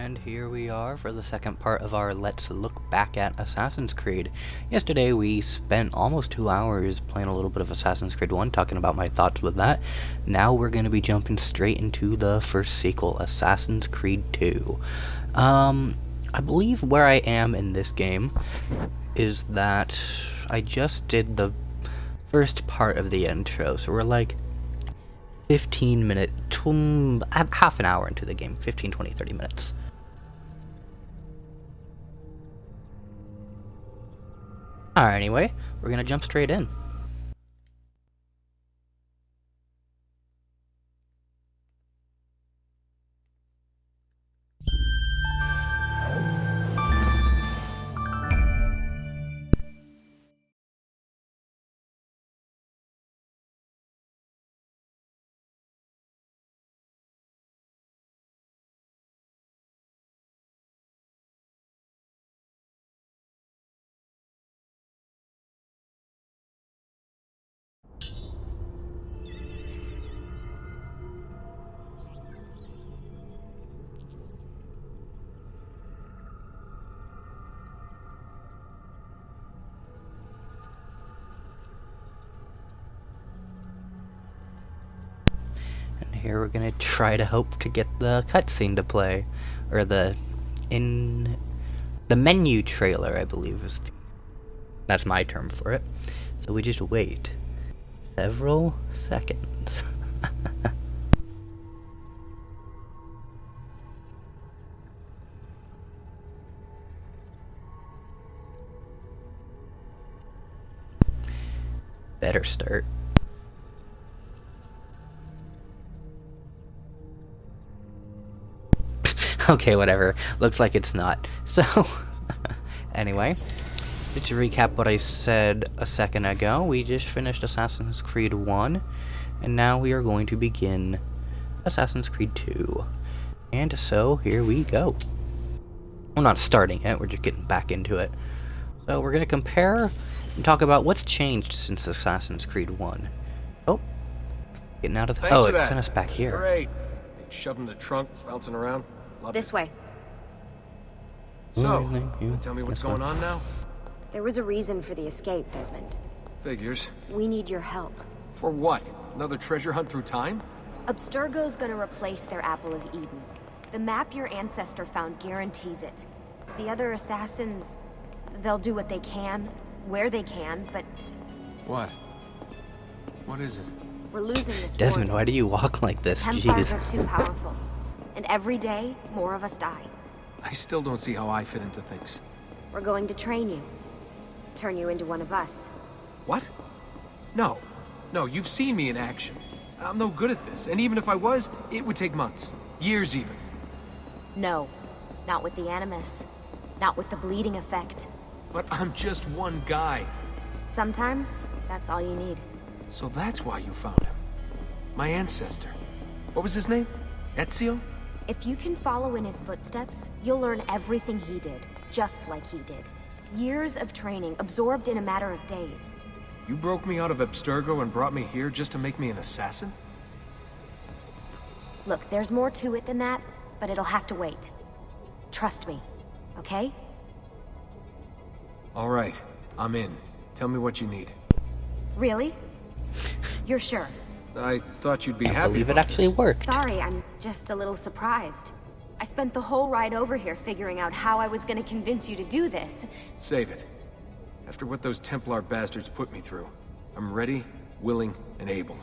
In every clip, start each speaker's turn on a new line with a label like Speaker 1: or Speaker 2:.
Speaker 1: And here we are for the second part of our Let's Look Back at Assassin's Creed. Yesterday we spent almost 2 hours playing a little bit of Assassin's Creed 1, talking about my thoughts with that. Now we're going to be jumping straight into the first sequel, Assassin's Creed 2. I believe where I am in this game is that I just did the first part of the intro, so we're like 15 minutes, half an hour into the game, 15, 20, 30 minutes. Alright, anyway, we're gonna jump straight in. Here we're gonna try to hope to get the cutscene to play, or the menu trailer, I believe that's my term for it. So we just wait several seconds. Better start. Okay, whatever. Looks like it's not. So, anyway, just to recap what I said a second ago, we just finished Assassin's Creed 1, and now we are going to begin Assassin's Creed 2. And so, here we go. We're not starting it, we're just getting back into it. So, we're going to compare and talk about what's changed since Assassin's Creed 1. Oh, getting out of the... Oh, it sent us back here.
Speaker 2: Great. Shoving the trunk, bouncing around.
Speaker 3: This way.
Speaker 2: So, tell me what's going on now?
Speaker 3: There was a reason for the escape, Desmond.
Speaker 2: Figures.
Speaker 3: We need your help.
Speaker 2: For what? Another treasure hunt through time?
Speaker 3: Abstergo's gonna replace their Apple of Eden. The map your ancestor found guarantees it. The other assassins, they'll do what they can, where they can, but...
Speaker 2: What? What is it?
Speaker 3: We're losing this
Speaker 1: Desmond, why do you walk like this?
Speaker 3: Templars
Speaker 1: Jeez.
Speaker 3: are too powerful. And every day, more of us die.
Speaker 2: I still don't see how I fit into things.
Speaker 3: We're going to train you. Turn you into one of us.
Speaker 2: What? No. No, you've seen me in action. I'm no good at this, and even if I was, it would take months. Years even.
Speaker 3: No. Not with the Animus. Not with the bleeding effect.
Speaker 2: But I'm just one guy.
Speaker 3: Sometimes, that's all you need.
Speaker 2: So that's why you found him. My ancestor. What was his name? Ezio?
Speaker 3: If you can follow in his footsteps, you'll learn everything he did, just like he did. Years of training, absorbed in a matter of days.
Speaker 2: You broke me out of Abstergo and brought me here just to make me an assassin?
Speaker 3: Look, there's more to it than that, but it'll have to wait. Trust me, okay?
Speaker 2: All right, I'm in. Tell me what you need.
Speaker 3: Really? You're sure?
Speaker 2: I thought you'd be happy.
Speaker 1: I believe it actually worked.
Speaker 3: Sorry, I'm just a little surprised. I spent the whole ride over here figuring out how I was gonna convince you to do this.
Speaker 2: Save it. After what those Templar bastards put me through, I'm ready, willing, and able.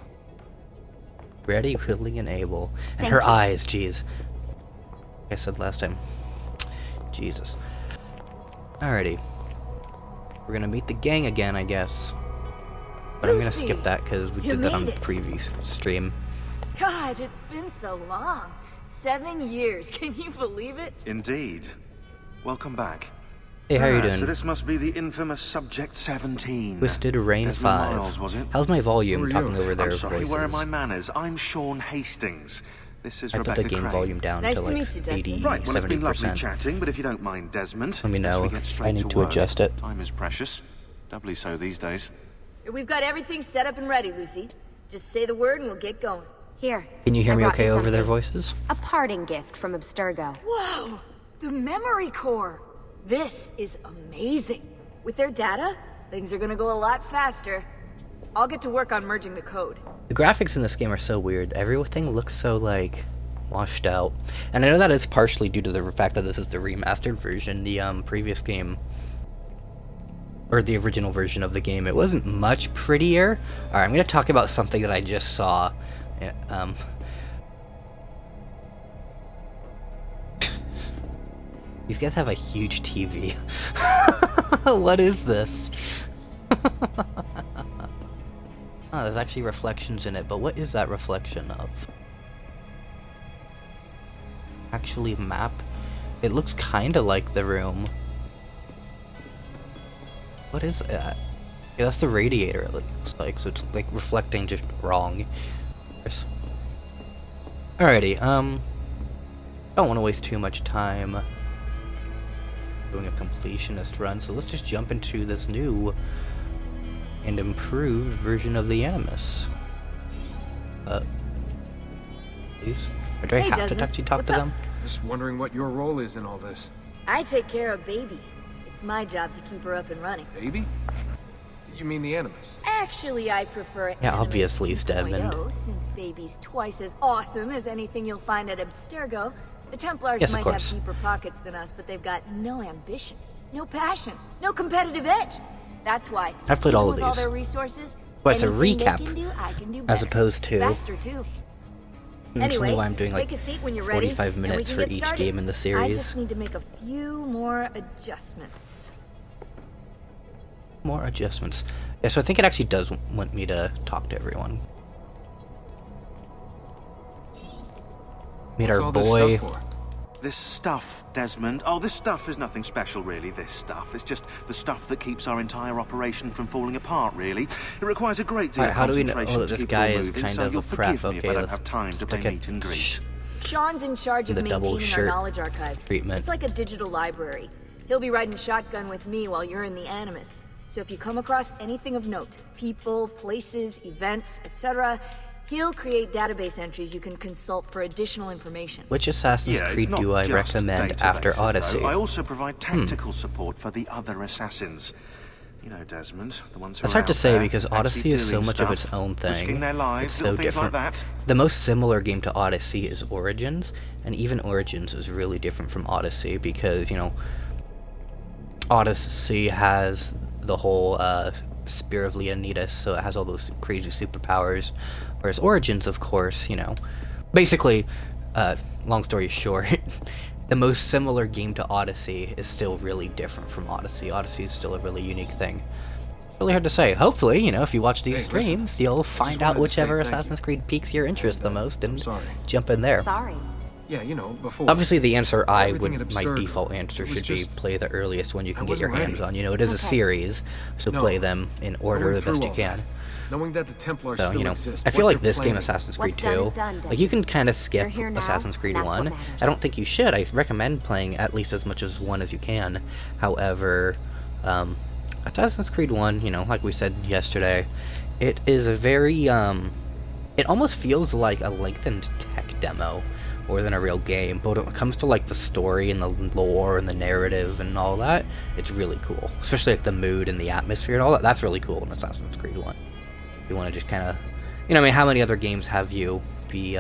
Speaker 1: Ready, willing, and able. And
Speaker 3: Thank
Speaker 1: her
Speaker 3: you.
Speaker 1: eyes, jeez. Like I said last time. Jesus. Alrighty. We're gonna meet the gang again, I guess. But I'm gonna skip that because we did that on the previous stream.
Speaker 4: God, it's been so long. 7 years, can you believe it?
Speaker 5: Indeed. Welcome back.
Speaker 1: Hey, how are you doing?
Speaker 5: So this must be the infamous Subject 17.
Speaker 1: Twisted Rain
Speaker 5: Desmond
Speaker 1: 5.
Speaker 5: Miles, was it?
Speaker 1: How's my volume
Speaker 2: Who are
Speaker 1: talking
Speaker 2: you?
Speaker 1: over their
Speaker 5: I'm sorry,
Speaker 1: voices?
Speaker 5: where are my manners? I'm Sean Hastings. This is
Speaker 1: I put
Speaker 5: Rebecca
Speaker 1: the game
Speaker 5: Craig.
Speaker 1: volume down
Speaker 4: Nice
Speaker 1: to
Speaker 4: to
Speaker 1: like
Speaker 4: meet you, Desmond.
Speaker 1: 80,
Speaker 5: Right, well, it's been lovely
Speaker 1: 70%.
Speaker 5: chatting, but if you don't mind, Desmond,
Speaker 1: Let me know
Speaker 5: we get
Speaker 1: if
Speaker 5: straight
Speaker 1: I need to
Speaker 5: work.
Speaker 1: adjust it.
Speaker 5: Time is precious. Doubly so these days.
Speaker 4: We've got everything set up and ready, Lucy. Just say the word and we'll get going.
Speaker 3: Here.
Speaker 1: Can you hear
Speaker 3: I
Speaker 1: me
Speaker 3: brought
Speaker 1: okay
Speaker 3: you
Speaker 1: over their
Speaker 3: something.
Speaker 1: voices?
Speaker 3: A parting gift from Abstergo.
Speaker 4: Whoa! The memory core! This is amazing. With their data, things are gonna go a lot faster. I'll get to work on merging the code.
Speaker 1: The graphics in this game are so weird. Everything looks so, like, washed out. And I know that is partially due to the fact that this is the remastered version. The previous game, or the original version of the game, it wasn't much prettier. Alright, I'm going to talk about something that I just saw. These guys have a huge TV. What is this? Oh, there's actually reflections in it, but what is that reflection of? Actually, map? It looks kinda like the room. What is that? Yeah, that's the radiator, it looks like, so it's like reflecting just wrong. Alrighty, don't want to waste too much time doing a completionist run, so let's just jump into this new and improved version of the Animus. Please? Or do I
Speaker 4: Hey,
Speaker 1: have to
Speaker 4: Desmond.
Speaker 1: actually talk
Speaker 4: What's
Speaker 1: to
Speaker 4: up?
Speaker 1: them?
Speaker 2: Just wondering what your role is in all this.
Speaker 4: I take care of Baby. It's my job to keep her up and running.
Speaker 2: Baby? You mean the Animus?
Speaker 4: Actually, I prefer
Speaker 1: Yeah,
Speaker 4: Animus
Speaker 1: obviously,
Speaker 4: 2.0,
Speaker 1: Devin.
Speaker 4: since Baby's twice as awesome as anything you'll find at Abstergo. The Templars
Speaker 1: Yes, of
Speaker 4: might have
Speaker 1: course.
Speaker 4: deeper pockets than us, but they've got no ambition, no passion, no competitive edge. That's why
Speaker 1: I've played
Speaker 4: even
Speaker 1: all of
Speaker 4: with all
Speaker 1: these.
Speaker 4: their resources,
Speaker 1: Well, it's a
Speaker 4: anything they
Speaker 1: recap,
Speaker 4: can do, I can do
Speaker 1: as
Speaker 4: better.
Speaker 1: opposed to
Speaker 4: Faster too.
Speaker 1: usually
Speaker 4: Anyway,
Speaker 1: why I'm doing like
Speaker 4: take a seat when you're ready,
Speaker 1: 45
Speaker 4: and we
Speaker 1: minutes
Speaker 4: can
Speaker 1: for
Speaker 4: get
Speaker 1: each
Speaker 4: started.
Speaker 1: game in the
Speaker 4: I
Speaker 1: series.
Speaker 4: just need to make a few more adjustments.
Speaker 1: More adjustments. Yeah, so I think it actually does want me to talk to everyone. Meet
Speaker 2: What's
Speaker 1: our
Speaker 2: all this
Speaker 1: boy.
Speaker 2: stuff for?
Speaker 5: This stuff, Desmond. Oh, this stuff is nothing special, really, this stuff. It's just the stuff that keeps our entire operation from falling apart, really. It requires a great deal
Speaker 1: Alright,
Speaker 5: of
Speaker 1: how do we know
Speaker 5: concentration
Speaker 1: that
Speaker 5: to
Speaker 1: this
Speaker 5: keep it
Speaker 1: guy
Speaker 5: all
Speaker 1: is
Speaker 5: moving,
Speaker 1: kind
Speaker 5: so
Speaker 1: of
Speaker 5: you'll
Speaker 1: a prep?
Speaker 5: forgive me if
Speaker 1: Okay,
Speaker 5: I don't
Speaker 1: let's
Speaker 5: have time to
Speaker 1: stick
Speaker 5: play
Speaker 1: it.
Speaker 5: meet and greet.
Speaker 4: Sean's in charge of
Speaker 1: The double
Speaker 4: maintaining our
Speaker 1: shirt
Speaker 4: knowledge archives.
Speaker 1: treatment.
Speaker 4: It's like a digital library. He'll be riding shotgun with me while you're in the Animus. So if you come across anything of note, people, places, events, etc., he'll create database entries you can consult for additional information.
Speaker 1: Which Assassin's
Speaker 5: Yeah,
Speaker 1: Creed
Speaker 5: it's not
Speaker 1: do I
Speaker 5: just
Speaker 1: recommend after
Speaker 5: databases, though.
Speaker 1: Odyssey?
Speaker 5: I also provide tactical support for the other assassins. You know, Desmond, the ones who
Speaker 1: It's
Speaker 5: are
Speaker 1: hard to
Speaker 5: out
Speaker 1: say
Speaker 5: there
Speaker 1: because
Speaker 5: actually
Speaker 1: Odyssey is so
Speaker 5: doing
Speaker 1: much of
Speaker 5: stuff,
Speaker 1: its own thing.
Speaker 5: risking their lives,
Speaker 1: It's so
Speaker 5: little things
Speaker 1: different.
Speaker 5: like that.
Speaker 1: The most similar game to Odyssey is Origins, and even Origins is really different from Odyssey because, you know, Odyssey has the whole Spear of Leonidas, so it has all those crazy superpowers, whereas Origins, of course, you know, basically, long story short, the most similar game to Odyssey is still really different from Odyssey. Odyssey is still a really unique thing. It's really hard to say. Hopefully, you know, if you watch these
Speaker 2: Hey, listen,
Speaker 1: streams, you'll find out
Speaker 2: wanted to say
Speaker 1: whichever
Speaker 2: thank you.
Speaker 1: Assassin's Creed piques your interest the most
Speaker 2: I'm
Speaker 1: and
Speaker 2: sorry.
Speaker 1: jump in there.
Speaker 3: Sorry.
Speaker 2: Yeah, you know, before.
Speaker 1: Obviously, the answer I
Speaker 2: Everything
Speaker 1: would,
Speaker 2: at
Speaker 1: my
Speaker 2: Abstergo,
Speaker 1: default answer
Speaker 2: it was
Speaker 1: should be
Speaker 2: just-
Speaker 1: play the earliest one you
Speaker 2: I
Speaker 1: can get your
Speaker 2: wasn't
Speaker 1: hands
Speaker 2: ready.
Speaker 1: on. You know, it is a
Speaker 3: Okay.
Speaker 1: series, so
Speaker 2: No.
Speaker 1: play them in order
Speaker 2: Going
Speaker 1: the best
Speaker 2: through
Speaker 1: you
Speaker 2: all
Speaker 1: can.
Speaker 2: that, knowing that the Templars
Speaker 1: So,
Speaker 2: still
Speaker 1: you know,
Speaker 2: exist.
Speaker 1: I feel
Speaker 2: what
Speaker 1: like
Speaker 2: they're
Speaker 1: this game,
Speaker 2: planning.
Speaker 1: Assassin's Creed
Speaker 3: What's done
Speaker 1: 2,
Speaker 3: is done,
Speaker 1: like you can
Speaker 3: Desmond.
Speaker 1: kind of skip
Speaker 3: You're here now,
Speaker 1: Assassin's Creed
Speaker 3: that's what
Speaker 1: 1.
Speaker 3: matters.
Speaker 1: I don't think you should. I recommend playing at least as much as 1 as you can. However, Assassin's Creed 1, you know, like we said yesterday, it is a very, it almost feels like a lengthened tech demo more than a real game, but when it comes to like the story and the lore and the narrative and all that, it's really cool. Especially like the mood and the atmosphere and all that, that's really cool in Assassin's Creed 1. You want to just kind of, you know, I mean, how many other games have you be,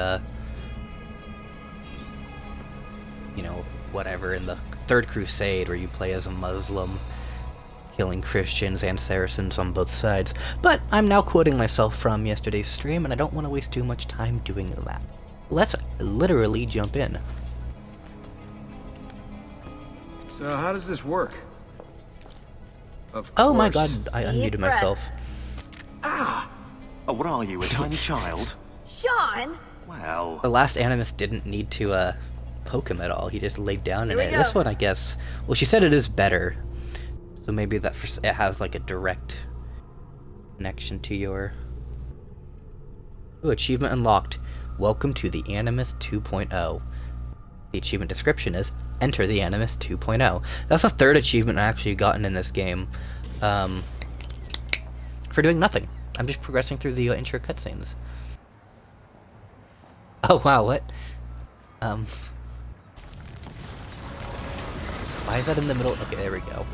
Speaker 1: you know, whatever, in the Third Crusade where you play as a Muslim, killing Christians and Saracens on both sides. But I'm now quoting myself from yesterday's stream, and I don't want to waste too much time doing that. Let's literally jump in.
Speaker 2: So how does this work? Of
Speaker 1: Oh my
Speaker 2: course.
Speaker 1: god, I
Speaker 4: Deep
Speaker 1: unmuted
Speaker 4: breath.
Speaker 1: myself.
Speaker 5: Oh, what are you, a tiny child?
Speaker 4: Sean!
Speaker 5: Well,
Speaker 1: The last Animus didn't need to poke him at all. He just laid down in
Speaker 4: Here we
Speaker 1: it. This
Speaker 4: go.
Speaker 1: one, I guess, well, she said it is better. So maybe that it has like a direct connection to your... Ooh, achievement unlocked. Welcome to the Animus 2.0. The achievement description is, enter the Animus 2.0. That's the third achievement I actually gotten in this game. For doing nothing. I'm just progressing through the intro cutscenes. Oh wow, what? Why is that in the middle? Okay, there we go.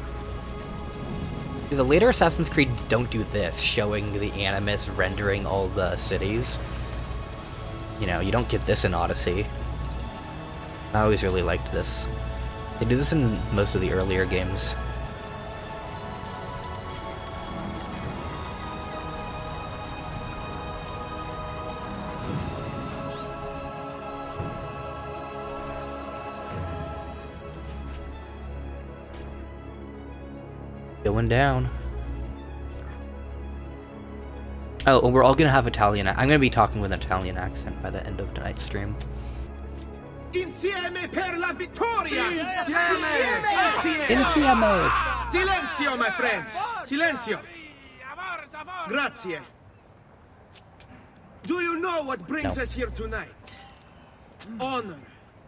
Speaker 1: The later Assassin's Creed don't do this, showing the Animus rendering all the cities. You know, you don't get this in Odyssey. I always really liked this. They do this in most of the earlier games. Going down. Oh, we're all gonna have Italian. I'm gonna be talking with an Italian accent by the end of tonight's stream.
Speaker 2: Insieme per la vittoria!
Speaker 1: Insieme! Insieme!
Speaker 2: Silenzio, my friends! Silenzio! Grazie. Do you know what brings us here tonight? Honor.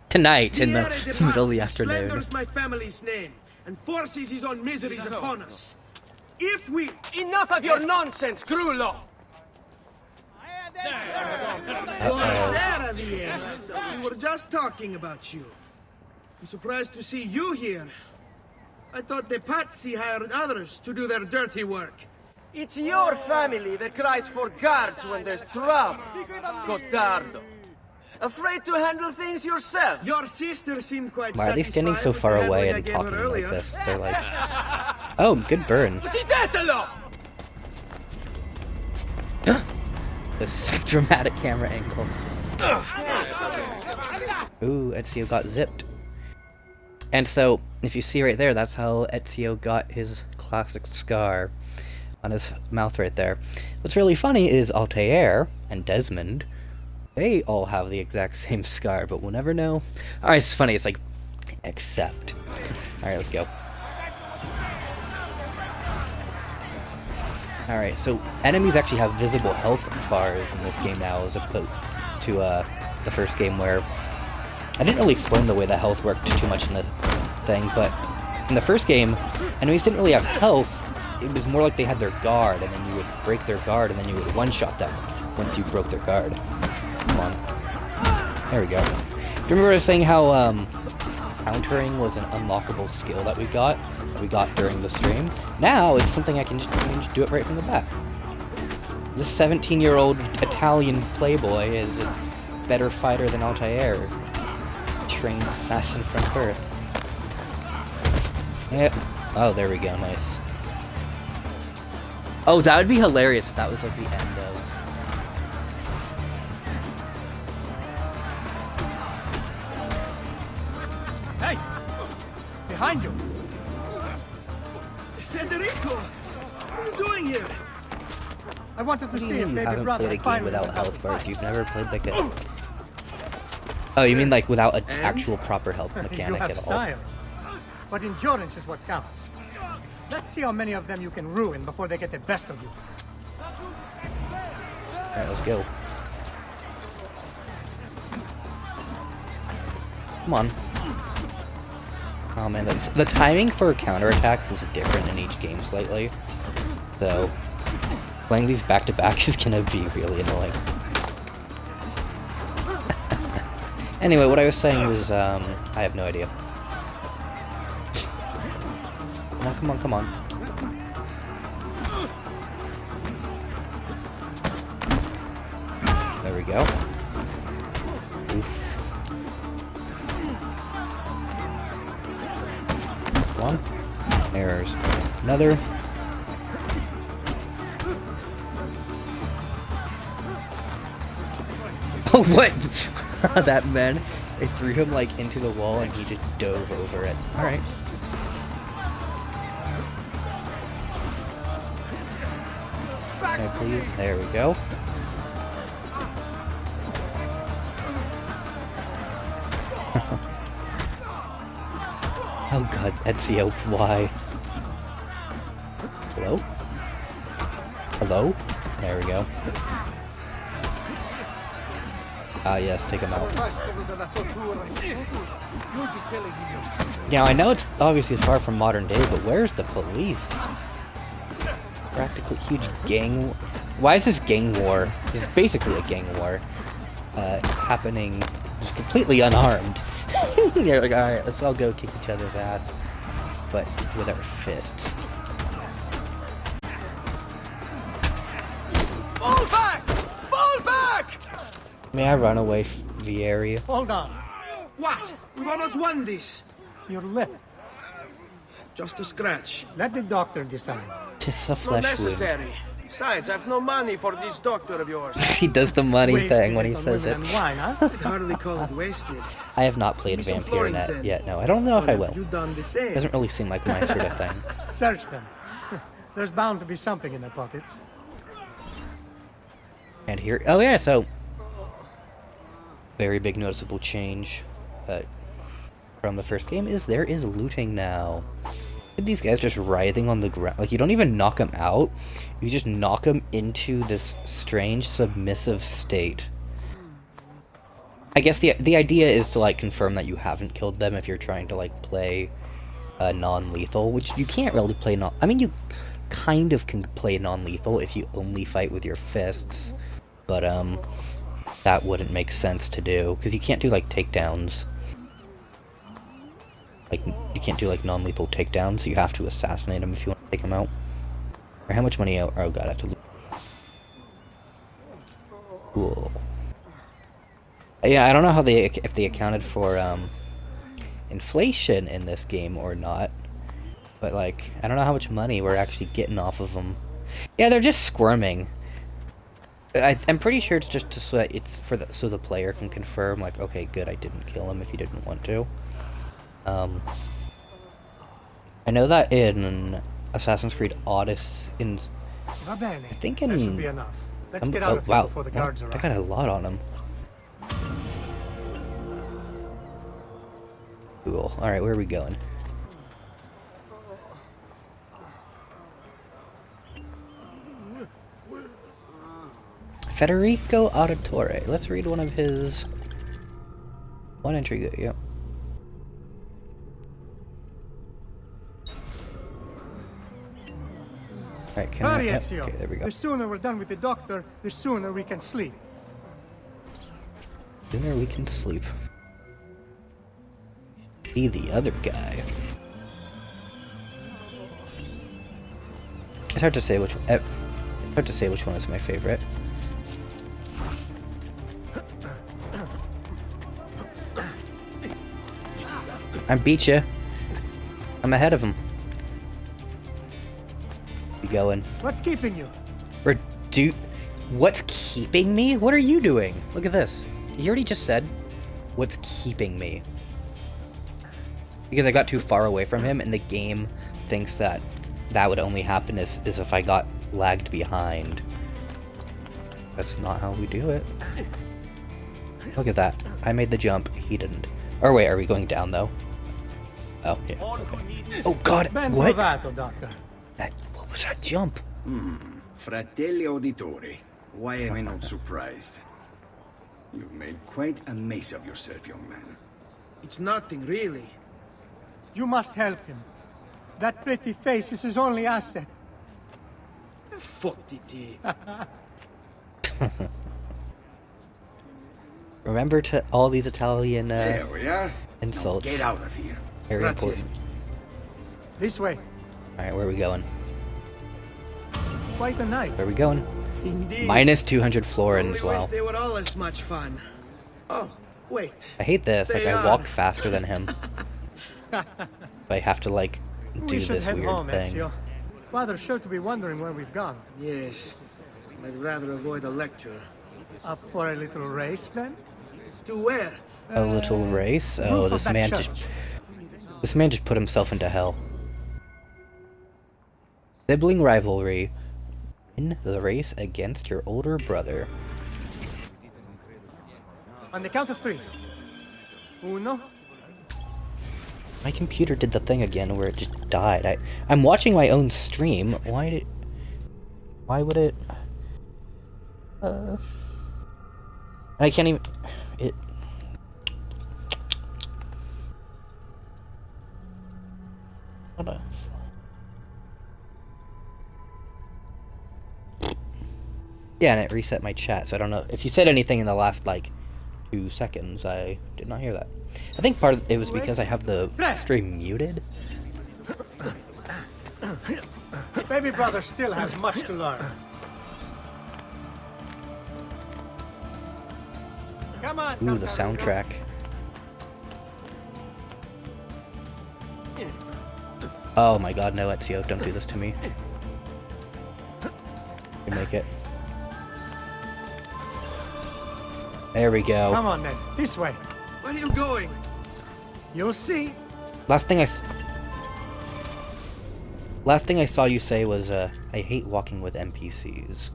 Speaker 1: Tonight, in the middle of the afternoon.
Speaker 2: Slanders my family's name and forces his own miseries upon us. If we... Enough of your nonsense, Grullo! Buonasera, Vienna. We were just talking about you. I'm surprised to see you here. I thought the Pazzi hired others to do their dirty work. It's your family that cries for guards when there's trouble, Gottardo. Afraid to handle things yourself. Your sister seemed quite
Speaker 1: Why are they standing so far away and talking like this? They're like, oh, good burn. This dramatic camera angle. Ooh, Ezio got zipped. And so, if you see right there, that's how Ezio got his classic scar on his mouth right there. What's really funny is Altair and Desmond, they all have the exact same scar, but we'll never know. Alright, it's funny, it's like, except. Alright, let's go. Alright, so enemies actually have visible health bars in this game now, as opposed to the first game where... I didn't really explain the way that health worked too much in the thing, but in the first game, enemies didn't really have health. It was more like they had their guard, and then you would break their guard, and then you would one-shot them once you broke their guard. Come on. There we go. Do you remember I was saying how countering was an unlockable skill that we got during the stream? Now it's something I can just do it right from the bat. This 17-year-old Italian playboy is a better fighter than Altair. Trained assassin from birth. Yep. Oh, there we go. Nice. Oh, that would be hilarious if that was like the end of...
Speaker 6: Hey! Behind you!
Speaker 2: Federico! What are you doing here?
Speaker 6: I wanted to see if
Speaker 1: You
Speaker 6: baby
Speaker 1: haven't
Speaker 6: brother
Speaker 1: played a game
Speaker 6: finally
Speaker 1: without
Speaker 6: went out
Speaker 1: health
Speaker 6: to
Speaker 1: bars.
Speaker 6: fight.
Speaker 1: You've never played like a... Oh, you mean like without an actual proper health
Speaker 6: You
Speaker 1: mechanic
Speaker 6: have
Speaker 1: at all?
Speaker 6: style, but endurance is what counts. Let's see how many of them you can ruin before they get the best of you.
Speaker 1: Alright, let's go. Come on. Oh man, that's, the timing for counterattacks is different in each game slightly. So, playing these back-to-back is gonna be really annoying. Anyway, what I was saying was, I have no idea. Come on, come on, come on. There we go. Oof. One. There's another. Oh, what? That man, they threw him like into the wall and he just dove over it. Alright. Okay, please. There we go. Oh god, Ezio, why? Hello? Hello? There we go. Ah yes, take him out. Now I know it's obviously far from modern day, but where's the police? Practically huge gang... Why is this gang war? It's basically a gang war. Happening just completely unarmed. You're like, alright, let's all go kick each other's ass. but with our fists.
Speaker 2: Fall back! Fall back!
Speaker 1: May I run away, Vieri?
Speaker 6: Hold on.
Speaker 2: What? We've almost won this.
Speaker 6: Your lip.
Speaker 2: Just a scratch.
Speaker 6: Let the doctor decide.
Speaker 1: Tis a
Speaker 2: Not
Speaker 1: flesh wound.
Speaker 2: necessary. Besides, I've no money for this doctor of yours.
Speaker 1: He does the money
Speaker 6: Wasted
Speaker 1: thing when he
Speaker 6: on
Speaker 1: says it.
Speaker 6: women and wine, huh?
Speaker 2: I'd hardly call it wasted.
Speaker 1: I have not played
Speaker 2: Give me some
Speaker 1: Vampire
Speaker 2: florins,
Speaker 1: Net
Speaker 2: then.
Speaker 1: yet. No, I don't know if I will.
Speaker 2: You done the same.
Speaker 1: Doesn't really seem like my sort of thing.
Speaker 6: Search them. There's bound to be something in their pockets.
Speaker 1: And here, oh yeah, so very big noticeable change from the first game is there is looting now. These guys just writhing on the ground. Like, you don't even knock them out. You just knock them into this strange submissive state. I guess the idea is to, like, confirm that you haven't killed them if you're trying to, like, play non-lethal, which you can't really play I mean, you kind of can play non-lethal if you only fight with your fists, but, that wouldn't make sense to do, because you can't do, like, takedowns. Like, you can't do, like, non-lethal takedowns, you have to assassinate them if you want to take them out. Or how much money? Oh god, I have to loot. Cool. Yeah, I don't know how if they accounted for, inflation in this game or not. But, like, I don't know how much money we're actually getting off of them. Yeah, they're just squirming. I'm pretty sure it's just so that so the player can confirm, like, okay, good, I didn't kill him if he didn't want to. I know that in Assassin's Creed Odyssey,
Speaker 6: Va bene.
Speaker 1: I think
Speaker 6: That should
Speaker 1: in
Speaker 6: be enough. Let's get out of here
Speaker 1: wow,
Speaker 6: before the guards
Speaker 1: I
Speaker 6: arrive.
Speaker 1: got a lot on him. Cool. All right, where are we going? Federico Auditore. Let's read one of his one entry. Yep. Alright, can I...
Speaker 6: Hurry,
Speaker 1: Yep,
Speaker 6: Ezio.
Speaker 1: okay, there we go.
Speaker 6: The sooner we're done with the doctor, the sooner we can sleep.
Speaker 1: Sooner we can sleep. Be the other guy. It's hard to say which one is my favorite. I beat you. I'm ahead of him. You going?
Speaker 6: What's keeping you?
Speaker 1: What's keeping me? What are you doing? Look at this. You already just said, what's keeping me? Because I got too far away from him, and the game thinks that would only happen if I got lagged behind. That's not how we do it. Look at that. I made the jump. He didn't. Or wait, are we going down, though? Oh, yeah. Okay. Oh, God.
Speaker 6: Ben
Speaker 1: What?
Speaker 6: trovato, doctor.
Speaker 1: What was that jump?
Speaker 7: Fratelli Auditori, why am I not surprised? You've made quite a mess of yourself, young man.
Speaker 2: It's nothing, really.
Speaker 6: You must help him. That pretty face is his only asset.
Speaker 2: Fottiti.
Speaker 1: Remember to all these Italian
Speaker 7: There we are.
Speaker 1: insults.
Speaker 7: Now get out of here.
Speaker 1: Very
Speaker 2: Grazie.
Speaker 1: important.
Speaker 6: This way.
Speaker 1: Alright, where are we going?
Speaker 6: Quite a night.
Speaker 1: Where are we going?
Speaker 2: Indeed.
Speaker 1: Minus 200
Speaker 2: Only
Speaker 1: florins,
Speaker 2: wish
Speaker 1: wow.
Speaker 2: they were all as much fun. Oh, wait.
Speaker 1: I hate this, like
Speaker 2: They
Speaker 1: I
Speaker 2: are.
Speaker 1: walk faster than him. So I have to like do
Speaker 6: We should
Speaker 1: this
Speaker 6: head
Speaker 1: weird
Speaker 6: home,
Speaker 1: thing.
Speaker 6: Ezio. Father's sure to be wondering where we've gone.
Speaker 2: Yes. I'd rather avoid a lecture.
Speaker 6: Up for a little race, then?
Speaker 2: To where?
Speaker 1: A little race? Oh,
Speaker 6: Roof of
Speaker 1: this
Speaker 6: that
Speaker 1: man
Speaker 6: church.
Speaker 1: just put himself into hell. Sibling rivalry. In the race against your older brother.
Speaker 6: On the count of 3. Uno.
Speaker 1: My computer did the thing again where it just died. I'm watching my own stream. Why would it? I can't even. It. What a. Yeah, and it reset my chat, so I don't know if you said anything in the last like 2 seconds. I did not hear that. I think part of it was because I have the stream muted.
Speaker 6: Baby brother still has much to learn. Come on.
Speaker 1: Ooh, the soundtrack. Oh my god, no, Ezio, don't do this to me. You make it. There we go.
Speaker 6: Come on then, this way.
Speaker 2: Where are you going?
Speaker 6: You'll see.
Speaker 1: Last thing I saw you say was, I hate walking with NPCs.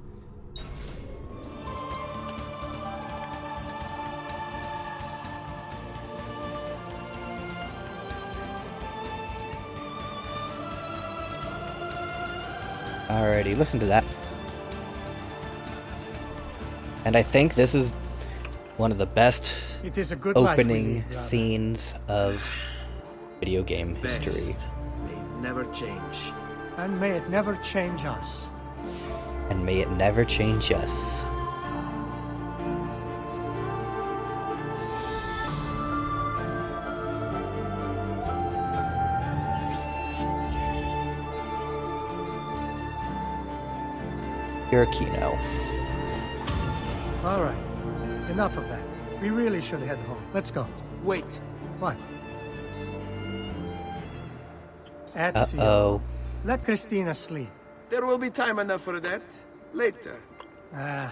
Speaker 1: Alrighty, listen to that. And I think this is one of the best
Speaker 6: It is a good life we
Speaker 1: opening
Speaker 6: lead, brother.
Speaker 1: scenes of video game history.
Speaker 2: Best. May it never change.
Speaker 6: And may it never change us.
Speaker 1: And may it never change us. Kino.
Speaker 6: All right. Enough of that. We really should head home. Let's go.
Speaker 2: Wait.
Speaker 6: What? Ezio.
Speaker 1: Uh-oh.
Speaker 6: Let Christina sleep.
Speaker 2: There will be time enough for that. Later.
Speaker 6: Ah.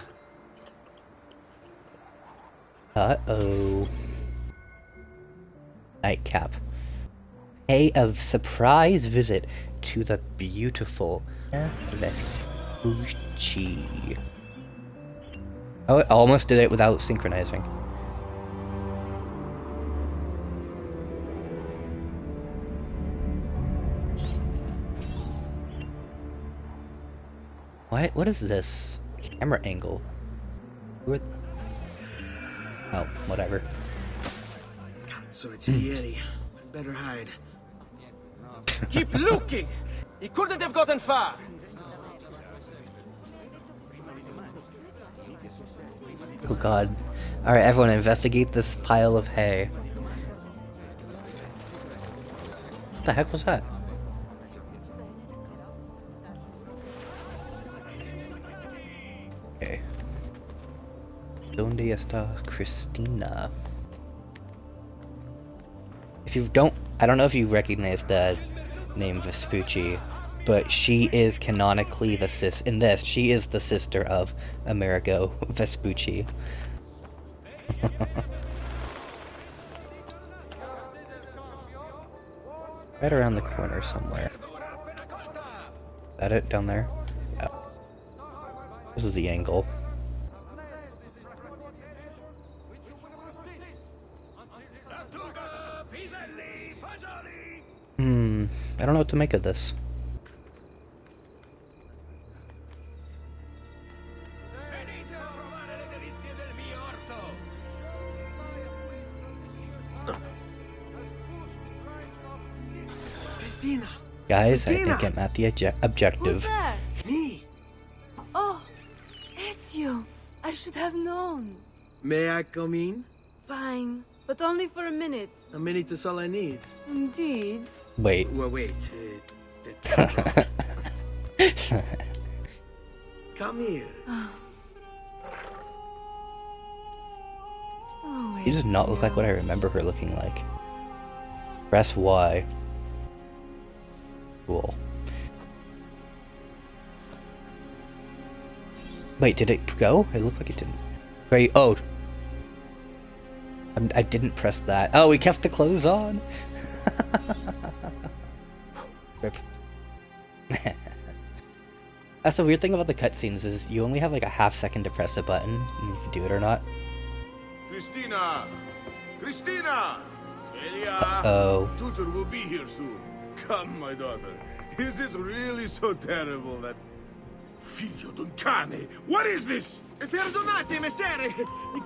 Speaker 1: Uh-oh. Nightcap. Pay a surprise visit to the beautiful Vespucci. Oh, I almost did it without synchronizing. What is this? Camera angle? Oh, whatever.
Speaker 2: So it's Yeri. I'd better hide. Keep looking! He couldn't have gotten far!
Speaker 1: Oh god. Alright, everyone investigate this pile of hay. What the heck was that? Okay. ¿Dónde está Christina? If you don't, I don't know if you recognize the name Vespucci, but she is canonically the she is the sister of Amerigo Vespucci. Right around the corner somewhere. Is that it down there? Yeah. This is the angle. I don't know what to make of this.
Speaker 2: Christina!
Speaker 1: Guys, I
Speaker 2: Christina!
Speaker 1: think I'm at the objective.
Speaker 8: Who's there?
Speaker 2: Me!
Speaker 8: Oh, Ezio. I should have known.
Speaker 2: May I come in?
Speaker 8: Fine, but only for a minute.
Speaker 2: A minute is all I need.
Speaker 8: Indeed.
Speaker 1: Wait.
Speaker 2: Well, wait. Come here.
Speaker 8: Oh,
Speaker 1: She does not look like what I remember her looking like. Press Y. Cool. Wait, did it go? It looked like it didn't. Right, oh. I didn't press that. Oh, we kept the clothes on. Rip. That's the weird thing about the cutscenes is you only have like a half second to press a button, and if you do it or not.
Speaker 9: Christina! Christina! Celia!
Speaker 1: Oh.
Speaker 9: Tutor will be here soon. Come, my daughter. Is it really so terrible that... Figlio d'un cane! What is this?
Speaker 2: Perdonate, messere!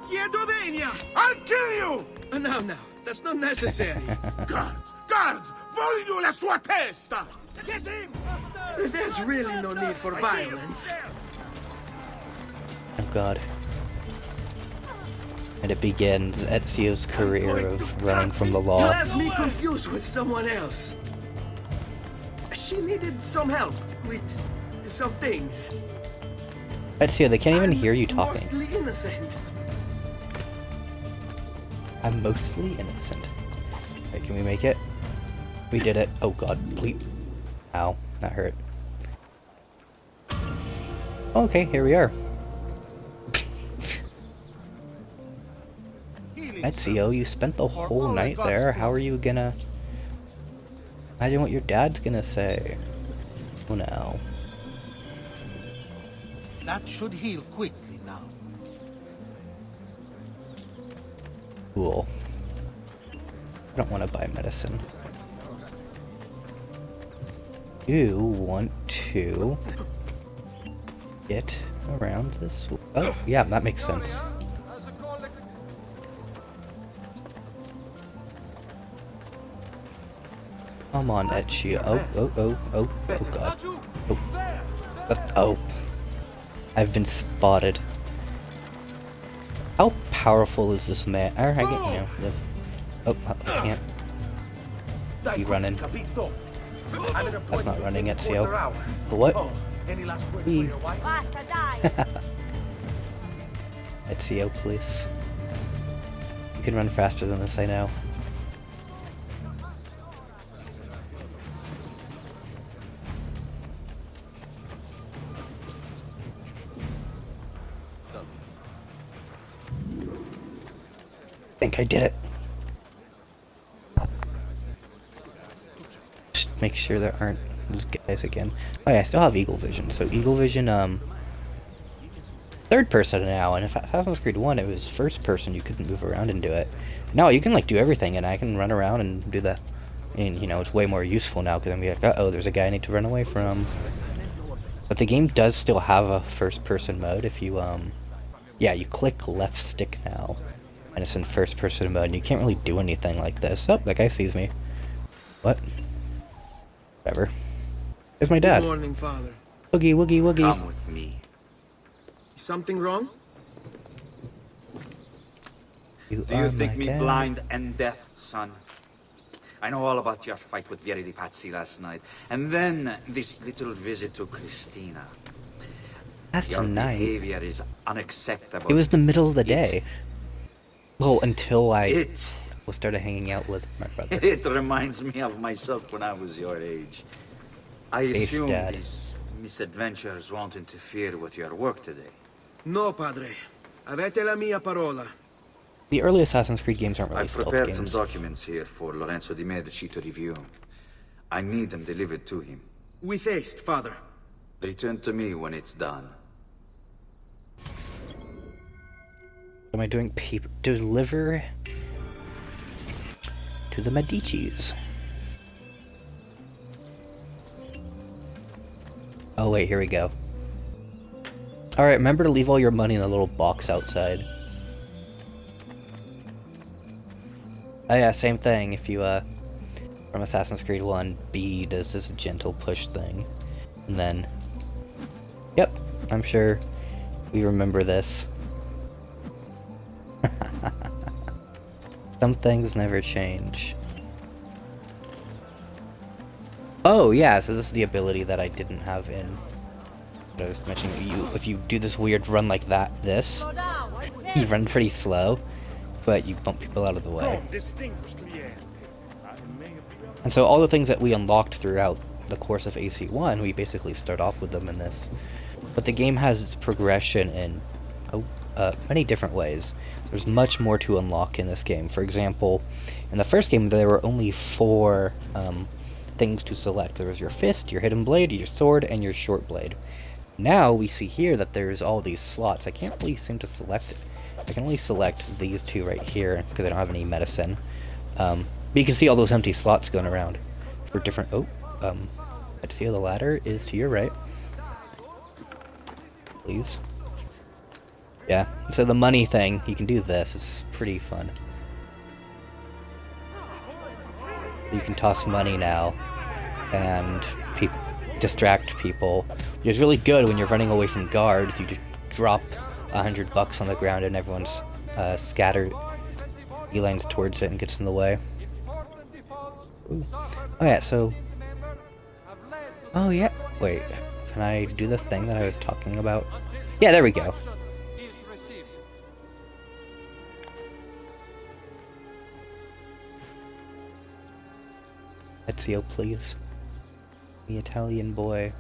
Speaker 2: Chiedo venia!
Speaker 9: I'll kill you!
Speaker 2: No, that's not necessary.
Speaker 9: Guards! Guards! Voglio la sua testa!
Speaker 2: Get him! There's really no need for violence.
Speaker 1: Oh god. And it begins Ezio's career of running from the
Speaker 2: You
Speaker 1: law.
Speaker 2: have me confused with someone else. she needed some help with some things.
Speaker 1: Ezio, they can't even
Speaker 2: I'm
Speaker 1: hear you talking.
Speaker 2: Mostly innocent.
Speaker 1: I'm mostly innocent. Alright, can we make it? We did it. Oh god, please. Ow, that hurt. Okay, here we are. Ezio, you spent the whole night there. How are you gonna... Imagine what your dad's gonna say. Oh no.
Speaker 10: That should heal quickly now.
Speaker 1: Cool. I don't want to buy medicine. You want to get around this. Oh, yeah, that makes sense. Come on, Ezio. Oh god. Oh. I've been spotted. How powerful is this man? I get, you know, live. Oh, I can't. You running. That's not running, Ezio. What? Ezio, please. You can run faster than this, I know. I think I did it. Just make sure there aren't those guys again. Oh yeah, I still have Eagle Vision. So Eagle Vision, third person now, and if Assassin's Creed 1 it was first person, you couldn't move around and do it. No, you can like do everything, and I can run around and do that. And you know, it's way more useful now because I'm like, uh-oh, there's a guy I need to run away from. But the game does still have a first person mode if you, yeah, you click left stick now. And it's in first person mode, and you can't really do anything like this. Oh, that guy sees me. What? Whatever. There's my dad.
Speaker 2: Good morning, Father.
Speaker 1: Woogie, woogie, woogie.
Speaker 11: Come with me.
Speaker 2: Is something wrong?
Speaker 11: Do you think me blind and deaf, son? I know all about your fight with Verdi Pazzi last night. And then this little visit to Christina.
Speaker 1: Last
Speaker 11: Your
Speaker 1: night?
Speaker 11: behavior is unacceptable.
Speaker 1: It was the middle of the day. Well, until I started hanging out with my brother.
Speaker 11: It reminds me of myself when I was your age. I assume these misadventures won't interfere with your work today.
Speaker 2: No, Padre. Avete la mia parola.
Speaker 1: The early Assassin's Creed games aren't really
Speaker 11: I've
Speaker 1: stealth
Speaker 11: prepared
Speaker 1: games.
Speaker 11: some documents here for Lorenzo di Medici to review. I need them delivered to him.
Speaker 2: With haste, Father.
Speaker 11: Return to me when it's done.
Speaker 1: What am I doing? Deliver to the Medicis. Oh wait, here we go. Alright, remember to leave all your money in the little box outside. Oh yeah, same thing. If you, from Assassin's Creed 1, B does this gentle push thing. And then... Yep, I'm sure we remember this. Some things never change. Oh yeah, so this is the ability that I didn't have in what I was mentioning. If you do this weird run like that, you run pretty slow, but you bump people out of the way. And so all the things that we unlocked throughout the course of AC1, we basically start off with them in this. But the game has its progression in many different ways. There's much more to unlock in this game. For example, in the first game there were only 4 things to select. There was your fist, your hidden blade, your sword, and your short blade. Now we see here that there's all these slots. I can't really seem to select it. I can only select these 2 right here because I don't have any medicine. But you can see all those empty slots going around for different... let's see, the ladder is to your right. Please. Yeah, so the money thing, you can do this. It's pretty fun. You can toss money now and distract people, which is really good when you're running away from guards. You just drop $100 on the ground and everyone's scattered, elines towards it and gets in the way. Ooh. Oh yeah, so Oh yeah. Wait, can I do the thing that I was talking about? Yeah, there we go. Ezio, please. The Italian boy.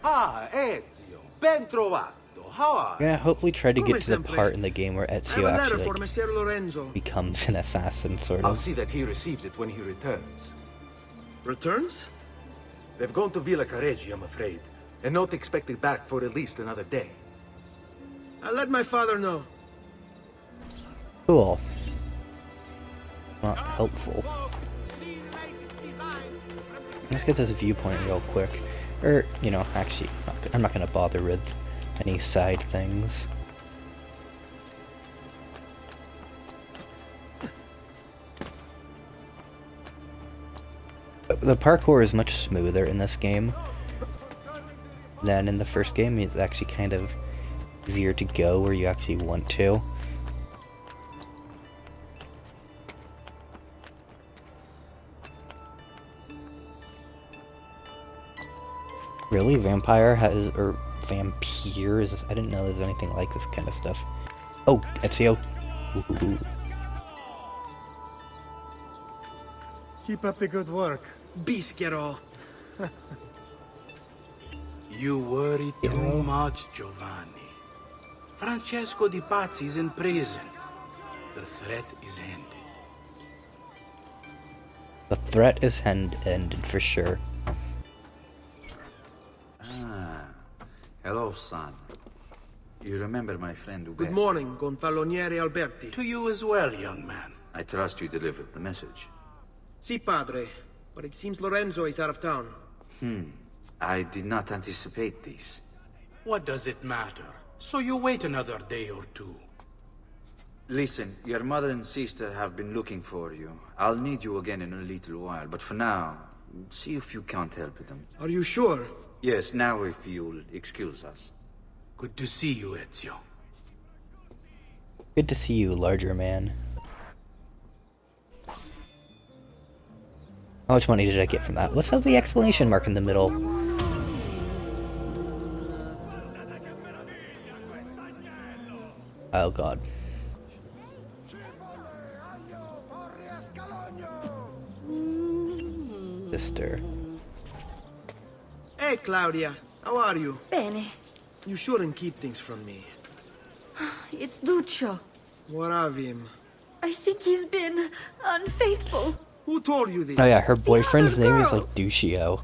Speaker 10: Ah, Ezio, ben trovato. How are
Speaker 1: I'm gonna hopefully try to get to the
Speaker 2: Come
Speaker 1: part in the game where
Speaker 2: I have
Speaker 1: Ezio
Speaker 2: a letter
Speaker 1: actually
Speaker 2: for
Speaker 1: like,
Speaker 2: Messer Lorenzo.
Speaker 1: becomes an assassin, sort
Speaker 10: I'll
Speaker 1: of.
Speaker 10: see that he receives it when he returns.
Speaker 2: Returns?
Speaker 10: They've gone to Villa Careggi, I'm afraid, and not expected back for at least another day.
Speaker 2: I'll let my father know.
Speaker 1: Cool. Not helpful. Let's get this viewpoint real quick. Or, you know, actually, I'm not gonna bother with any side things. The parkour is much smoother in this game than in the first game. It's actually kind of easier to go where you actually want to. Really? Vampire has, or vampires? I didn't know there's anything like this kind of stuff. Oh, Ezio. Ooh.
Speaker 6: Keep up the good work.
Speaker 2: Bischero.
Speaker 10: You worry too much, Giovanni. Francesco Di Pazzi's in prison. The threat is ended.
Speaker 1: The threat is ended for sure.
Speaker 11: Hello, son. You remember my friend Uber?
Speaker 2: Good morning, Gonfaloniere Alberti.
Speaker 10: To you as well, young man.
Speaker 11: I trust you delivered the message.
Speaker 2: Si, padre. But it seems Lorenzo is out of town.
Speaker 11: I did not anticipate this.
Speaker 10: What does it matter? So you wait another day or two.
Speaker 11: Listen, your mother and sister have been looking for you. I'll need you again in a little while, but for now, see if you can't help them.
Speaker 2: Are you sure?
Speaker 11: Yes, now if you'll excuse us.
Speaker 10: Good to see you, Ezio.
Speaker 1: Good to see you, larger man. How much money did I get from that? What's up with the exclamation mark in the middle? Oh god. Sister.
Speaker 2: Hey, Claudia. How are you?
Speaker 8: Bene.
Speaker 2: You shouldn't keep things from me.
Speaker 8: It's Duccio.
Speaker 2: What of him?
Speaker 8: I think he's been unfaithful.
Speaker 2: Who told you this?
Speaker 1: Oh yeah, her boyfriend's
Speaker 8: other
Speaker 1: name is like
Speaker 8: girls.
Speaker 1: Duccio.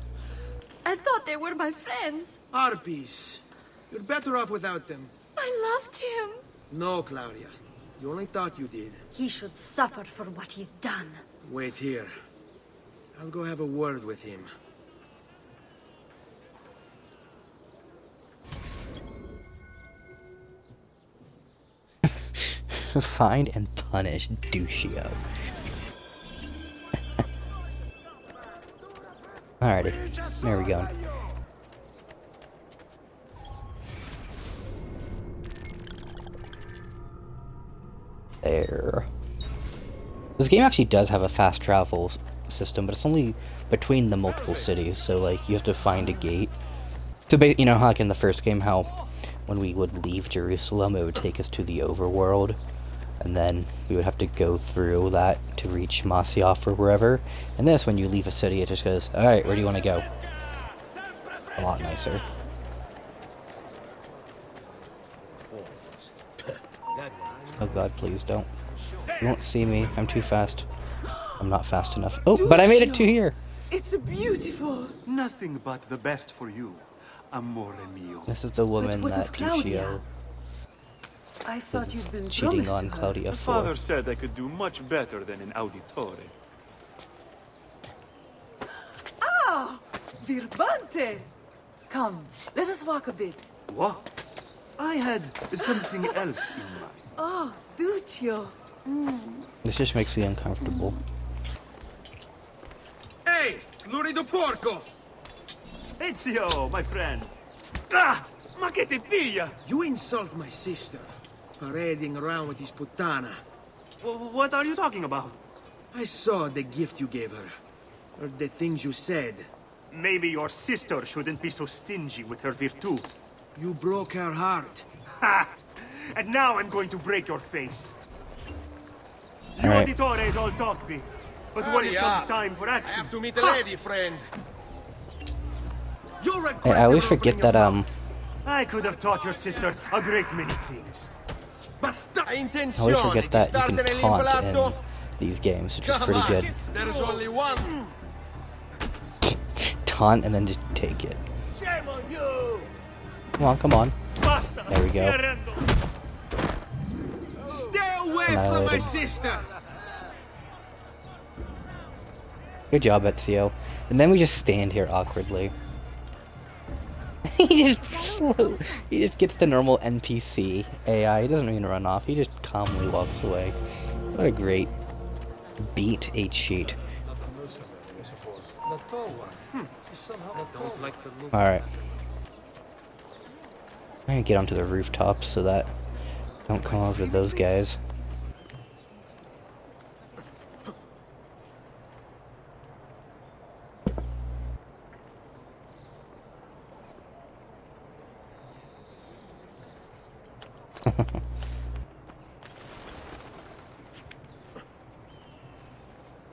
Speaker 8: I thought they were my friends.
Speaker 2: Harpies. You're better off without them.
Speaker 8: I loved him.
Speaker 2: No, Claudia. You only thought you did.
Speaker 8: He should suffer for what he's done.
Speaker 2: Wait here. I'll go have a word with him.
Speaker 1: Find and punish Duccio. Alrighty, there we go. There. This game actually does have a fast travel system, but it's only between the multiple cities, so like you have to find a gate. So you know how like in the first game how when we would leave Jerusalem it would take us to the overworld, and then we would have to go through that to reach Masyaf or wherever. And this, when you leave a city, it just goes, alright, where do you want to go? A lot nicer. Oh god, please don't. You won't see me. I'm too fast. I'm not fast enough. Oh, but I made it to here!
Speaker 8: It's beautiful.
Speaker 12: Nothing but the best for you, amore mio.
Speaker 1: This is the woman
Speaker 8: what
Speaker 1: that
Speaker 8: of Claudia?
Speaker 1: Duccio
Speaker 8: I thought
Speaker 1: is
Speaker 8: you'd been
Speaker 1: cheating
Speaker 8: promised
Speaker 1: on
Speaker 8: to her.
Speaker 1: Claudia
Speaker 12: The
Speaker 1: for.
Speaker 12: father said I could do much better than an auditore.
Speaker 8: Ah! Birbante! Come, let us walk a bit.
Speaker 12: What? I had something else in mind.
Speaker 8: Oh, Duccio.
Speaker 1: This just makes me uncomfortable.
Speaker 2: Hey, lurido porco!
Speaker 12: Ezio, my friend. Ah! Ma che ti piglia?
Speaker 2: You insult my sister, parading around with this putana.
Speaker 12: What are you talking about?
Speaker 2: I saw the gift you gave her. Heard the things you said.
Speaker 12: Maybe your sister shouldn't be so stingy with her virtue.
Speaker 2: You broke her heart.
Speaker 12: Ha! And now I'm going to break your face.
Speaker 1: All right.
Speaker 12: Auditore is all talk me. But when it comes time for action...
Speaker 2: I have to meet a lady, friend. You'll regret
Speaker 1: I always
Speaker 2: never
Speaker 1: forget
Speaker 2: opening
Speaker 1: that
Speaker 2: your mouth.
Speaker 12: I could have taught your sister a great many things.
Speaker 1: I always forget that you can taunt in these games, which is pretty good.
Speaker 2: There's only one.
Speaker 1: Taunt and then just take it.
Speaker 12: Shame on you!
Speaker 1: Come on, come on.
Speaker 12: Basta.
Speaker 1: There we go.
Speaker 2: Stay away from my
Speaker 1: Annihilated.
Speaker 2: sister.
Speaker 1: Good job, Ezio. And then we just stand here awkwardly. He just gets the normal NPC AI. He doesn't even run off. He just calmly walks away. What a great beat 8 sheet. Alright. I'm gonna get onto the rooftop so that I don't come over to those guys.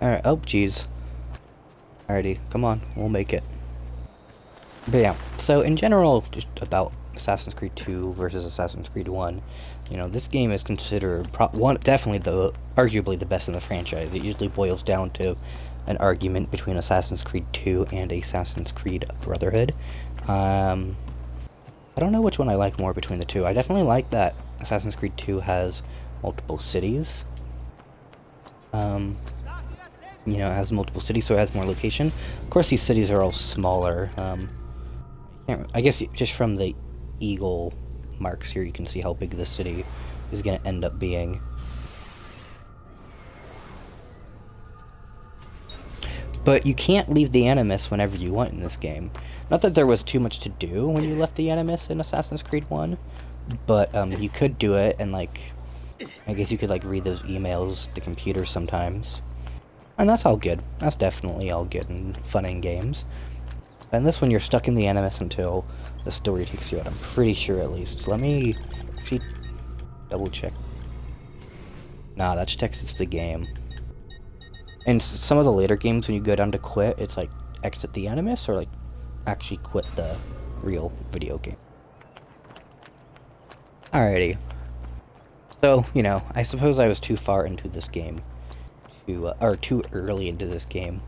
Speaker 1: Alright, oh jeez. Alrighty, come on, we'll make it. But yeah, so in general, just about Assassin's Creed 2 versus Assassin's Creed 1, you know, this game is considered definitely arguably the best in the franchise. It usually boils down to an argument between Assassin's Creed 2 and Assassin's Creed Brotherhood. I don't know which one I like more between the two. I definitely like that Assassin's Creed 2 has multiple cities. You know, it has multiple cities, so it has more location. Of course, these cities are all smaller. I guess just from the eagle marks here, you can see how big this city is going to end up being. But you can't leave the Animus whenever you want in this game. Not that there was too much to do when you left the Animus in Assassin's Creed 1, but you could do it, and like, I guess you could like read those emails, the computer sometimes. And that's all good. That's definitely all good and fun in games. And this one, you're stuck in the Animus until the story takes you out. I'm pretty sure, at least. Let me actually double check. Nah, that just exits the game. In some of the later games, when you go down to quit, it's like exit the Animus or like actually quit the real video game. Alrighty. So, you know, I suppose I was too far into this game. Or too early into this game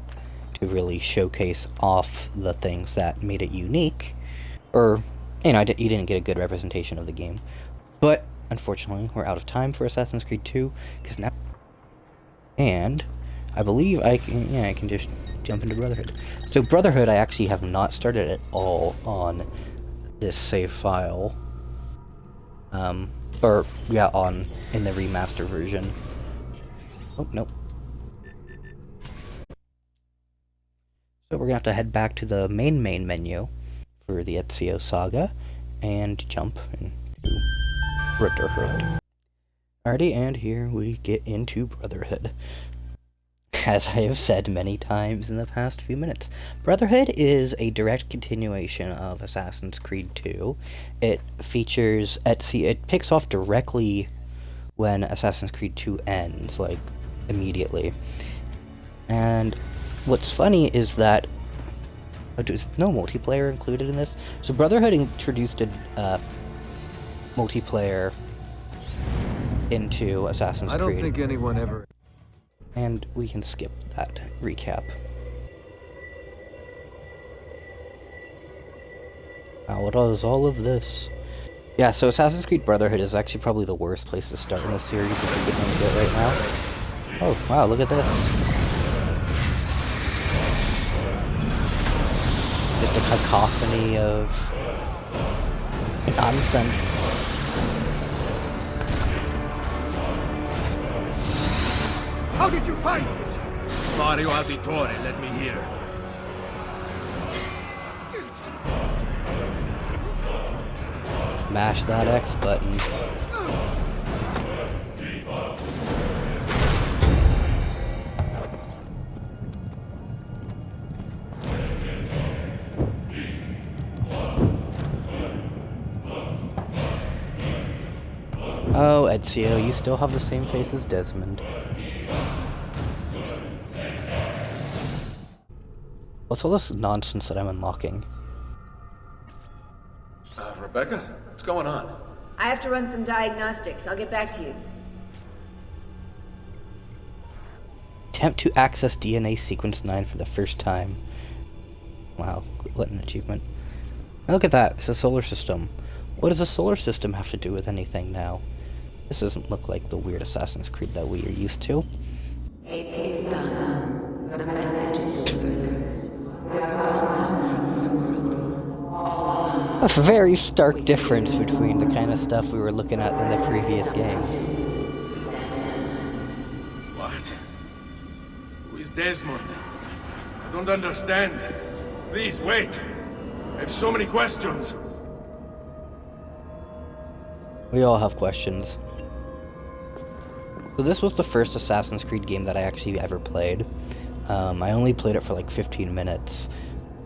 Speaker 1: to really showcase off the things that made it unique, or, you know, you didn't get a good representation of the game. But, unfortunately, we're out of time for Assassin's Creed 2, because now, and I believe I can just jump into Brotherhood. So Brotherhood, I actually have not started at all on this save file, in the remaster version. Oh, nope. So we're going to have to head back to the main menu for the Ezio saga and jump into Brotherhood. Alrighty, and here we get into Brotherhood. As I have said many times in the past few minutes, Brotherhood is a direct continuation of Assassin's Creed 2. It features Ezio. It picks off directly when Assassin's Creed 2 ends, like, immediately. And what's funny is that there's no multiplayer included in this. So Brotherhood introduced a multiplayer into Assassin's Creed.
Speaker 13: I don't think anyone ever...
Speaker 1: And we can skip that recap. Now, what is all of this? Yeah, so Assassin's Creed Brotherhood is actually probably the worst place to start in the series if you get into it right now. Oh, wow, look at this. Just a cacophony of nonsense.
Speaker 2: How did you find it? Mario Auditore, let me hear.
Speaker 1: Mash that X button. Oh, Ezio, you still have the same face as Desmond. What's all this nonsense that I'm unlocking?
Speaker 13: Rebecca? What's going on?
Speaker 4: I have to run some diagnostics. I'll get back to you.
Speaker 1: Attempt to access DNA sequence 9 for the first time. Wow, what an achievement. Now look at that, it's a solar system. What does a solar system have to do with anything now? This doesn't look like the weird Assassin's Creed that we are used to.
Speaker 8: It is done. The message is delivered. We are gone now from this world. All of us.
Speaker 1: A very stark difference between the kind of stuff we were looking at in the previous games.
Speaker 9: What? Who is Desmond? I don't understand. Please, wait. I have so many questions.
Speaker 1: We all have questions. So this was the first Assassin's Creed game that I actually ever played. I only played it for like 15 minutes.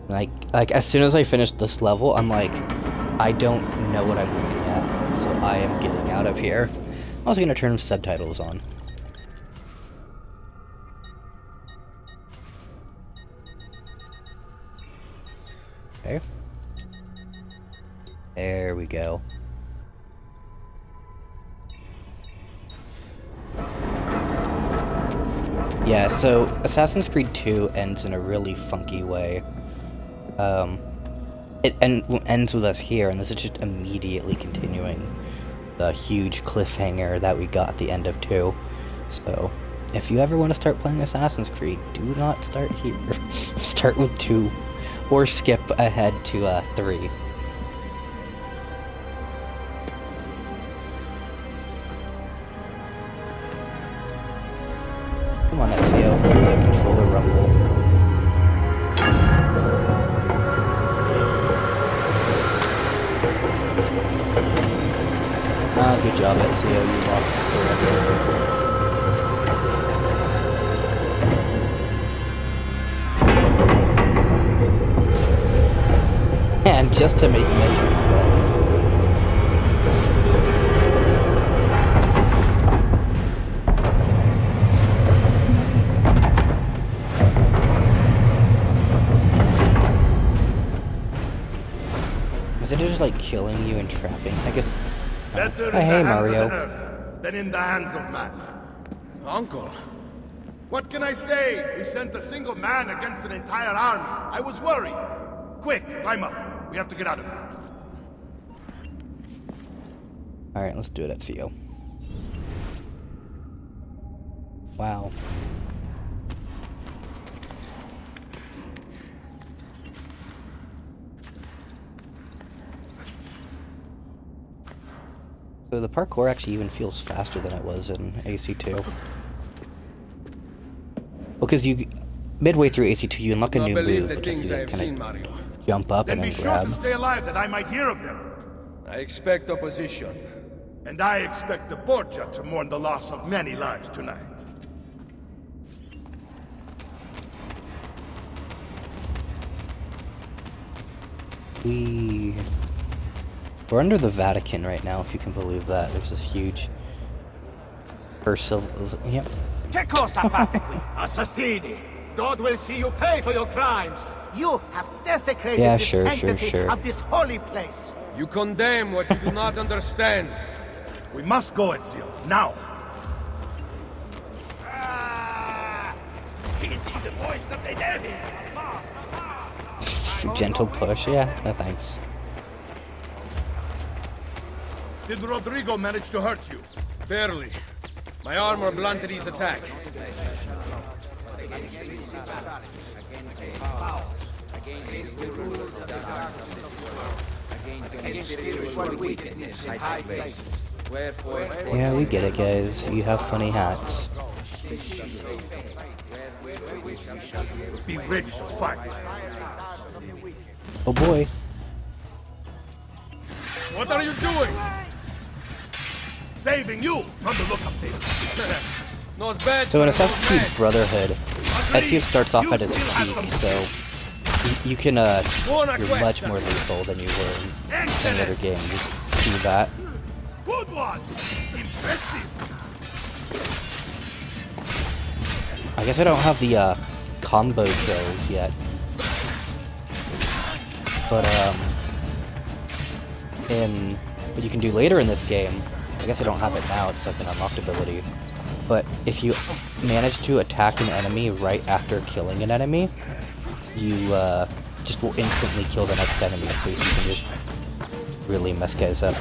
Speaker 1: Like as soon as I finished this level, I'm like, I don't know what I'm looking at, so I am getting out of here. I was gonna turn subtitles on. Okay. There we go. Yeah, so Assassin's Creed 2 ends in a really funky way. It ends with us here, and this is just immediately continuing the huge cliffhanger that we got at the end of 2. So, if you ever want to start playing Assassin's Creed, do not start here. Start with 2, or skip ahead to 3. Come on, Ezio, the controller rumble. Ah, good job, Ezio, you lost it forever. And just to make measures better. Is it just like killing you and trapping? I guess.
Speaker 9: Better
Speaker 1: Hey,
Speaker 9: in the hands
Speaker 1: Mario.
Speaker 9: of the earth than in the hands of man. Uncle, what can I say? We sent a single man against an entire army. I was worried. Quick, climb up. We have to get out of here.
Speaker 1: Alright, let's do it, Ezio. Wow. So the parkour actually even feels faster than it was in AC2. Well, because you, midway through AC2, you unlock a new move, which is to kind of jump up and then
Speaker 9: Be sure
Speaker 1: grab.
Speaker 9: to stay alive that I might hear of them.
Speaker 14: I expect opposition.
Speaker 9: And I expect the Borgia to mourn the loss of many lives tonight.
Speaker 1: We're under the Vatican right now, if you can believe that. There's this huge... Yep.
Speaker 12: Che cosa fate qui, assassini? God will see you pay for your crimes. You have desecrated
Speaker 1: Yeah,
Speaker 12: the
Speaker 1: sure.
Speaker 12: sanctity of this holy place.
Speaker 14: You condemn what you do not understand.
Speaker 9: We must go, Ezio, now.
Speaker 12: Is he the voice of the devil?
Speaker 1: Gentle push, yeah. No thanks.
Speaker 9: Did Rodrigo manage to hurt you?
Speaker 14: Barely. My armor blunted his attack.
Speaker 1: Yeah, we get it, guys. You have funny hats.
Speaker 9: Be ready to fight.
Speaker 1: Oh boy.
Speaker 14: What are you doing?
Speaker 9: Saving you from the look of things.
Speaker 14: Not bad.
Speaker 1: So in Assassin's Creed Brotherhood, Ezio starts off at his peak, so you can, you're much more lethal than you were in any other game. You do that,
Speaker 9: Good one! Impressive!
Speaker 1: I guess I don't have the combo kills yet. But in what you can do later in this game, I guess I don't have it now, it's like an unlocked ability. But if you manage to attack an enemy right after killing an enemy, you just will instantly kill the next enemy, so you can just really mess guys up.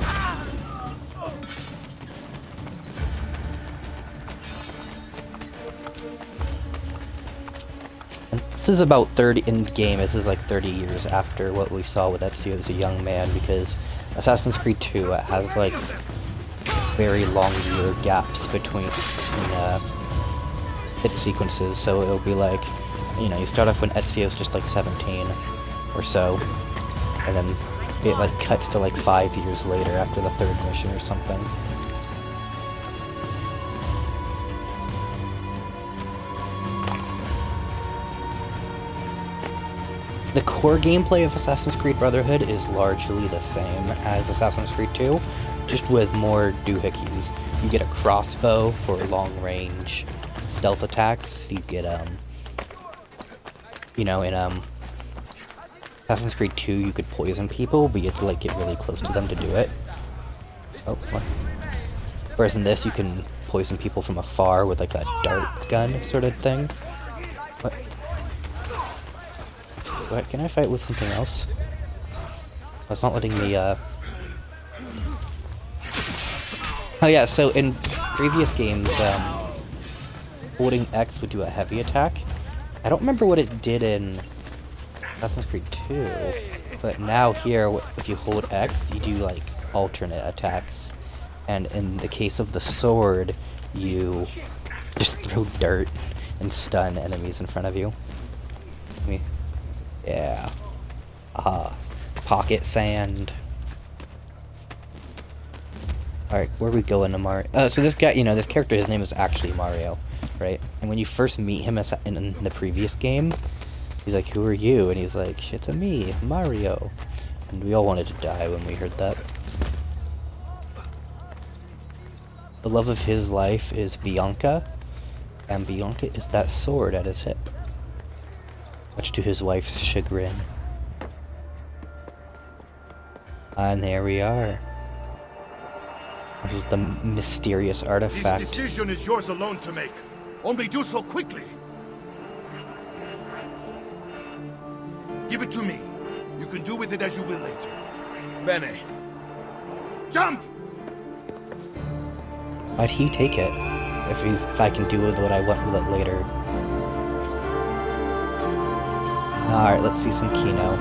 Speaker 1: And this is about 30 in game. This is like 30 years after what we saw with Ezio as a young man, because Assassin's Creed 2 has like very long year gaps between its sequences. So it'll be like, you know, you start off when Ezio's just like 17 or so, and then it like cuts to like 5 years later after the third mission or something. The core gameplay of Assassin's Creed Brotherhood is largely the same as Assassin's Creed 2, just with more doohickeys. You get a crossbow for long-range stealth attacks. You get, you know, in Assassin's Creed 2 you could poison people, but you had to like get really close to them to do it. Oh, what? Whereas in this you can poison people from afar with like a dart gun sort of thing. What? What? Can I fight with something else? That's not letting me, Oh yeah, so in previous games, holding X would do a heavy attack. I don't remember what it did in Assassin's Creed 2, but now here, if you hold X, you do like alternate attacks. And in the case of the sword, you just throw dirt and stun enemies in front of you. Yeah. Aha. Pocket sand. Alright, where are we going to Mario? So this guy, you know, this character, his name is actually Mario, right? And when you first meet him in the previous game, he's like, who are you? And he's like, it's me, Mario. And we all wanted to die when we heard that. The love of his life is Bianca, and Bianca is that sword at his hip. Much to his wife's chagrin. And there we are. This is the mysterious artifact.
Speaker 9: This decision is yours alone to make. Only do so quickly. Give it to me. You can do with it as you will later.
Speaker 14: Bene.
Speaker 9: Jump!
Speaker 1: Why'd he take it? If I can do with what I want with it later. Alright, let's see some Kino.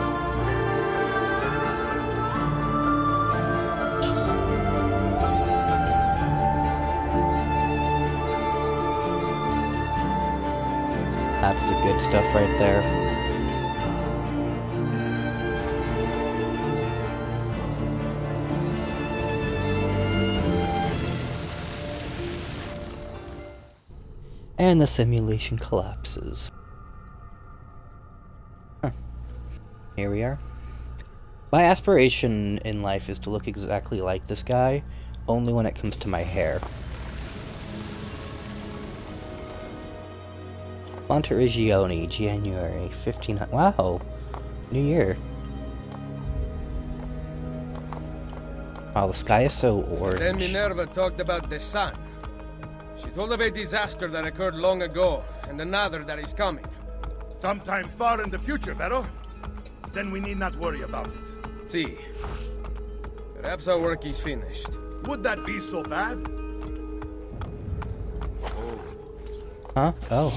Speaker 1: That's the good stuff right there. And the simulation collapses. Here we are. My aspiration in life is to look exactly like this guy, only when it comes to my hair. Monteriggioni, January 1500. Wow, New Year. Wow, the sky is so orange.
Speaker 14: Then Minerva talked about the sun. She told of a disaster that occurred long ago, and another that is coming.
Speaker 9: Sometime far in the future, Vero. Then we need not worry about it.
Speaker 14: See. Perhaps our work is finished.
Speaker 9: Would that be so bad?
Speaker 1: Huh? Oh.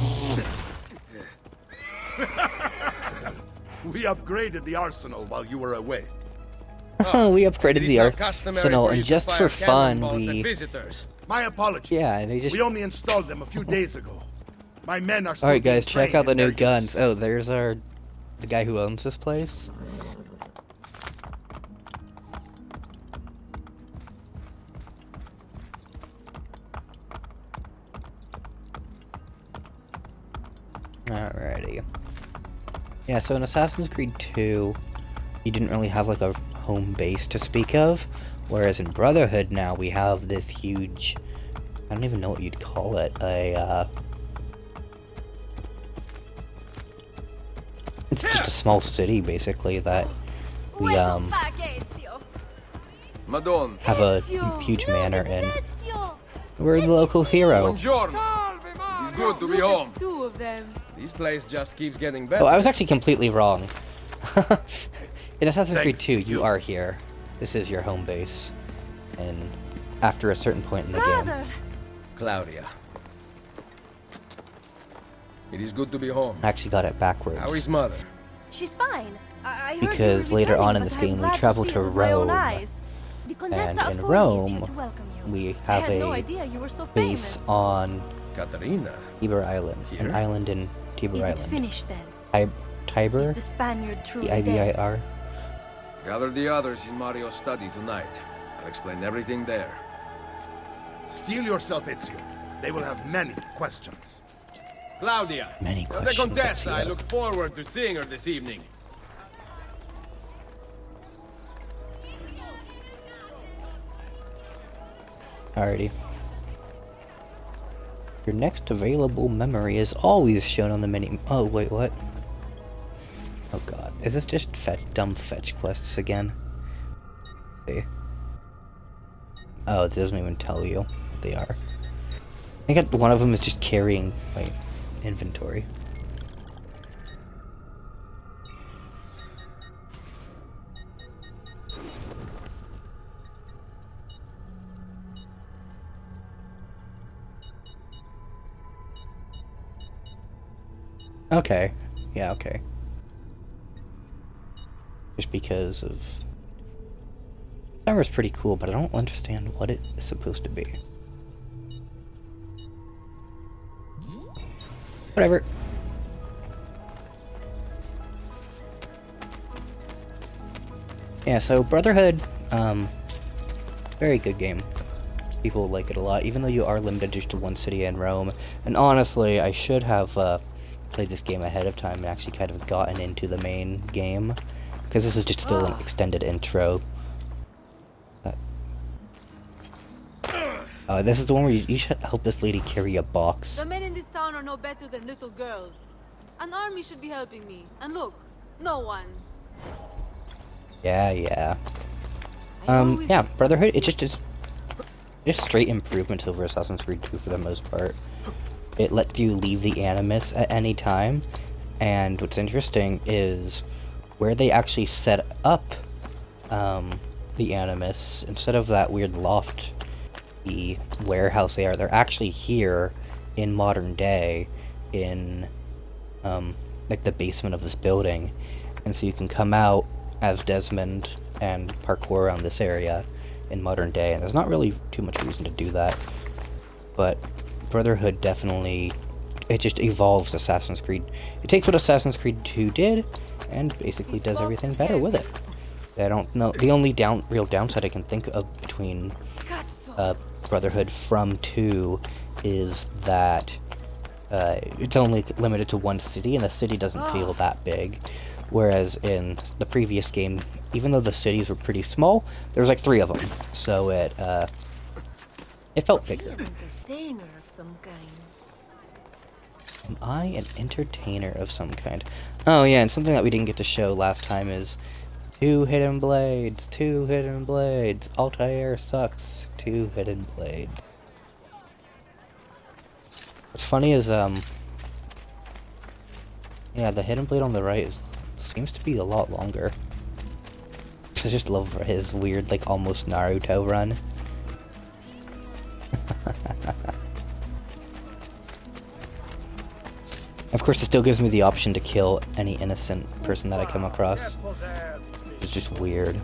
Speaker 9: We upgraded the arsenal while you were away.
Speaker 1: We upgraded the arsenal, and just for fun, we...
Speaker 9: My apologies.
Speaker 1: Yeah, and
Speaker 9: we only installed them a few days ago. My men are still
Speaker 1: Alright guys,
Speaker 9: being
Speaker 1: check out the
Speaker 9: trained in
Speaker 1: new
Speaker 9: their
Speaker 1: guns. Oh, there's the guy who owns this place. Alrighty. Yeah, so in Assassin's Creed 2, you didn't really have like a home base to speak of. Whereas in Brotherhood now we have this huge, I don't even know what you'd call it, it's just a small city basically that we have a huge manor in. We're the local hero.
Speaker 14: Buongiorno. It's good to be home. This place just keeps getting better.
Speaker 1: Oh, I was actually completely wrong. In Assassin's Creed 2, you are here. This is your home base. And after a certain point in the game.
Speaker 14: Claudia. It is good to be home.
Speaker 1: I actually got it backwards.
Speaker 14: How is Mother?
Speaker 3: She's fine. I heard
Speaker 1: because later on in this game we travel to Rome. And in Rome, we have a base on
Speaker 14: Caterina.
Speaker 1: Tiber Island.
Speaker 14: Here?
Speaker 1: An island in Tiber Island.
Speaker 3: Is it finished then?
Speaker 1: Tiber?
Speaker 3: Is the Spaniard truly
Speaker 1: T-I-B-I-R?
Speaker 14: Gather the others in Mario's study tonight. I'll explain everything there.
Speaker 9: Steel yourself, Ezio. They will have many questions.
Speaker 14: Claudia.
Speaker 1: Many
Speaker 14: The
Speaker 1: questions.
Speaker 14: Contessa, I look forward to seeing her this evening.
Speaker 1: Alrighty. Your next available memory is always shown on the menu. Oh, wait, what? Oh god. Is this just dumb fetch quests again? Let's see. Oh, it doesn't even tell you what they are. I think one of them is just carrying my inventory. Okay. Yeah, okay. Just because of... Summer's pretty cool, but I don't understand what it is supposed to be. Whatever. Yeah, so Brotherhood, very good game. People like it a lot, even though you are limited just to one city in Rome. And honestly, I should have played this game ahead of time and actually kind of gotten into the main game. Because this is just still an extended intro. This is the one where you should help this lady carry a box.
Speaker 15: The men in this town are no better than little girls. An army should be helping me. And look, no one.
Speaker 1: Yeah. Yeah, Brotherhood, it's just straight improvements over Assassin's Creed 2 for the most part. It lets you leave the Animus at any time, and what's interesting is where they actually set up the Animus, instead of that weird loft, the warehouse they're actually here in modern day in like the basement of this building, and so you can come out as Desmond and parkour around this area in modern day, and there's not really too much reason to do that, but Brotherhood definitely, it just evolves Assassin's Creed. It takes what Assassin's Creed 2 did and basically does everything better with it. I don't know, the only real downside I can think of between Brotherhood from 2 is that it's only limited to one city, and the city doesn't feel that big. Whereas in the previous game, even though the cities were pretty small, there was like 3 of them, so it felt bigger.
Speaker 15: Entertainer of some kind.
Speaker 1: Am I an entertainer of some kind? Oh yeah, and something that we didn't get to show last time is 2 hidden blades, 2 hidden blades. Altair sucks. 2 hidden blades. What's funny is yeah, the hidden blade on the right seems to be a lot longer. I just love his weird, like, almost Naruto run. Of course, it still gives me the option to kill any innocent person that I come across. It's just weird.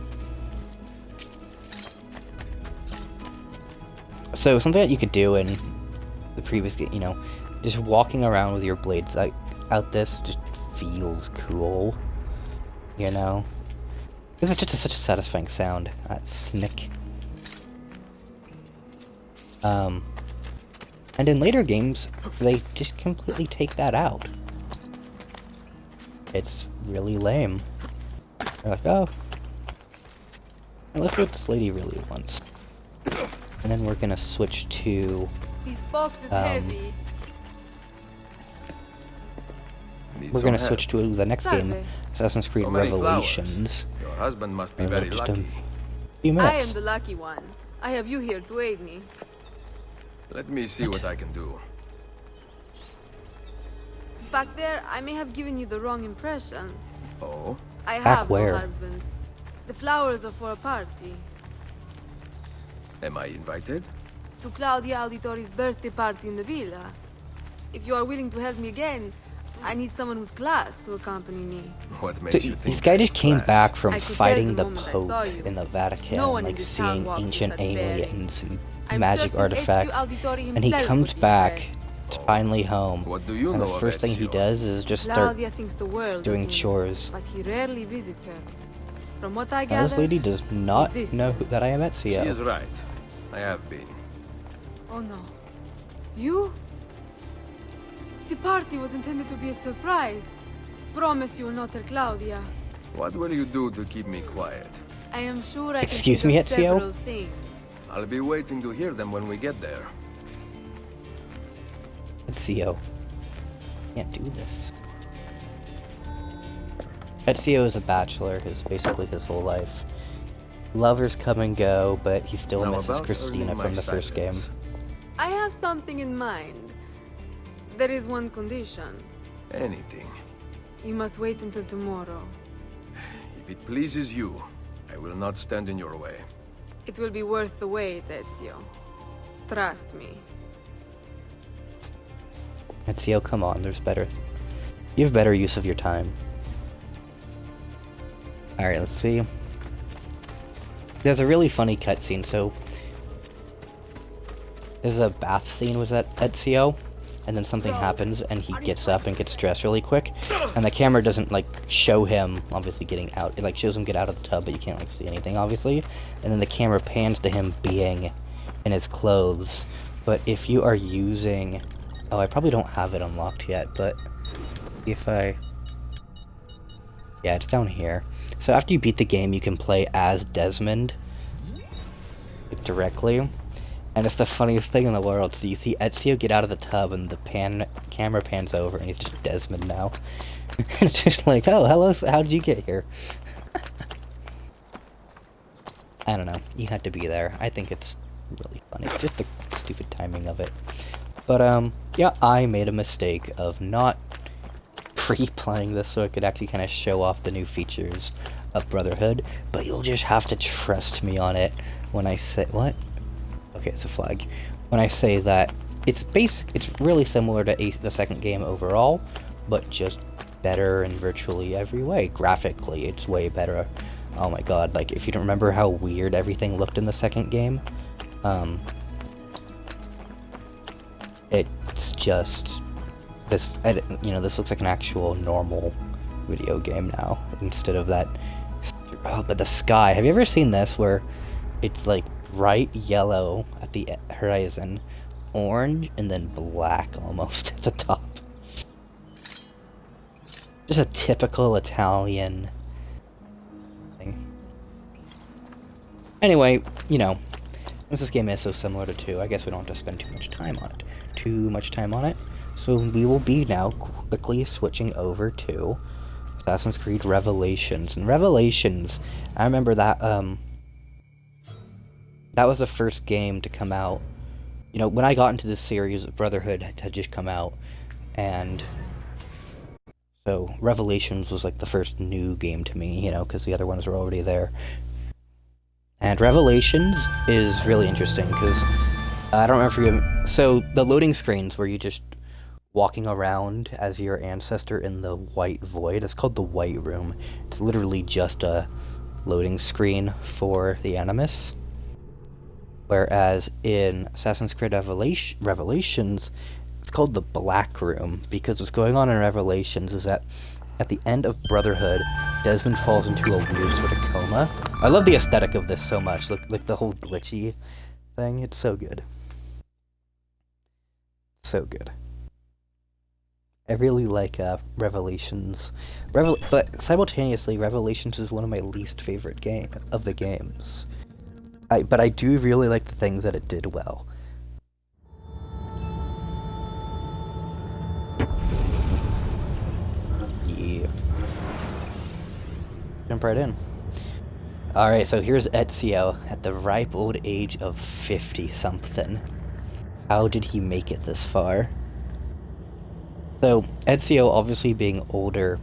Speaker 1: So, something that you could do in the previous game, you know, just walking around with your blades out this just feels cool. You know? This is just such a satisfying sound. That snick. And in later games, they just completely take that out. It's really lame. They're like, oh. And let's see what this lady really wants. And then we're gonna switch to...
Speaker 15: This box is heavy.
Speaker 1: We're gonna switch to the next game, Assassin's Creed Revelations.
Speaker 14: Your husband must be very lucky.
Speaker 1: Few
Speaker 15: I
Speaker 1: minutes.
Speaker 15: am the lucky one. I have you here to aid me.
Speaker 14: Let me see what I can do.
Speaker 15: Back there, I may have given you the wrong impression.
Speaker 14: Oh?
Speaker 15: I
Speaker 1: Back
Speaker 15: have
Speaker 1: where?
Speaker 15: no husband. The flowers are for a party.
Speaker 14: Am I invited?
Speaker 15: To Claudia Auditori's birthday party in the villa. If you are willing to help me again, I need someone with class to accompany me.
Speaker 14: What
Speaker 1: So
Speaker 14: makes you think
Speaker 1: this guy just came
Speaker 14: class?
Speaker 1: back from
Speaker 15: I could
Speaker 1: fighting
Speaker 15: tell
Speaker 1: the
Speaker 15: the moment I saw
Speaker 1: Pope
Speaker 15: you.
Speaker 1: in the Vatican,
Speaker 15: No one in
Speaker 1: like
Speaker 15: this town
Speaker 1: seeing
Speaker 15: walks with
Speaker 1: ancient
Speaker 15: such bearing.
Speaker 1: aliens and
Speaker 15: I'm
Speaker 1: magic
Speaker 15: certain
Speaker 1: artifacts,
Speaker 15: Ezio Auditori
Speaker 1: and he
Speaker 15: himself
Speaker 1: comes
Speaker 15: would be
Speaker 1: back
Speaker 15: impressed.
Speaker 1: finally home,
Speaker 14: What do you
Speaker 1: and the
Speaker 14: know of
Speaker 1: first thing he
Speaker 14: Ezio?
Speaker 1: does is just start
Speaker 15: Claudia thinks the world
Speaker 1: doing
Speaker 15: of him,
Speaker 1: chores.
Speaker 15: but he rarely visits her. From what I
Speaker 1: Now,
Speaker 15: gather,
Speaker 1: this lady does not
Speaker 15: this
Speaker 1: know that I am
Speaker 14: She
Speaker 1: Ezio.
Speaker 14: is right. I have been.
Speaker 15: Oh no. You? The party was intended to be a surprise. Promise you will not tell Claudia.
Speaker 14: What will you do to keep me quiet?
Speaker 15: I am sure I
Speaker 1: Excuse
Speaker 15: can
Speaker 1: me,
Speaker 15: think of
Speaker 1: Ezio?
Speaker 15: several things.
Speaker 14: I'll be waiting to hear them when we get there.
Speaker 1: Ezio. Can't do this. Ezio is a bachelor, is basically his whole life. Lovers come and go, but he still
Speaker 14: Now,
Speaker 1: misses
Speaker 14: about
Speaker 1: Christina
Speaker 14: earning my
Speaker 1: from the first game.
Speaker 14: silence.
Speaker 15: I have something in mind. There is one condition.
Speaker 14: Anything.
Speaker 15: You must wait until tomorrow.
Speaker 14: If it pleases you, I will not stand in your way.
Speaker 15: It will be worth the wait, Ezio. Trust me.
Speaker 1: Ezio, come on, there's better. You have better use of your time. Alright, let's see. There's a really funny cutscene, so... There's a bath scene with Ezio, and then something happens, and he gets up and gets dressed really quick, and the camera doesn't, like, show him, obviously, getting out. It, like, shows him get out of the tub, but you can't, like, see anything, obviously. And then the camera pans to him being in his clothes. But if you are using... Oh, I probably don't have it unlocked yet, but... Let's see if I... Yeah, it's down here. So after you beat the game, you can play as Desmond. Like, directly. And it's the funniest thing in the world. So you see Ezio get out of the tub, and the camera pans over, and he's just Desmond now. And it's just like, oh, hello, so how did you get here? I don't know. You had to be there. I think it's really funny. Just the stupid timing of it. But, yeah, I made a mistake of not pre-playing this so I could actually kind of show off the new features of Brotherhood. But you'll just have to trust me on it when I say... What? Okay, it's a flag. When I say that it's really similar to the second game overall, but just better in virtually every way. Graphically, it's way better. Oh my god, like, if you don't remember how weird everything looked in the second game, it's just, this looks like an actual normal video game now, instead of that, oh, but the sky, have you ever seen this, where it's like bright yellow at the horizon, orange, and then black almost at the top? Just a typical Italian thing. Anyway, since this game is so similar to 2, I guess we don't have to spend too much time on it. So we will be now quickly switching over to Assassin's Creed Revelations. And Revelations, I remember that, that was the first game to come out. When I got into this series, Brotherhood had just come out, and so Revelations was like the first new game to me, because the other ones were already there. And Revelations is really interesting, because I don't remember so the loading screens where you just walking around as your ancestor in the white void, it's called the White Room. It's literally just a loading screen for the Animus. Whereas in Assassin's Creed Revelations, it's called the Black Room, because what's going on in Revelations is that at the end of Brotherhood, Desmond falls into a weird sort of coma. I love the aesthetic of this so much, like the whole glitchy thing. It's so good. So good. I really like Revelations. But simultaneously, Revelations is one of my least favorite of the games. But I do really like the things that it did well. Yeah. Jump right in. Alright, so here's Ezio at the ripe old age of 50-something. How did he make it this far? So, Ezio, obviously being older,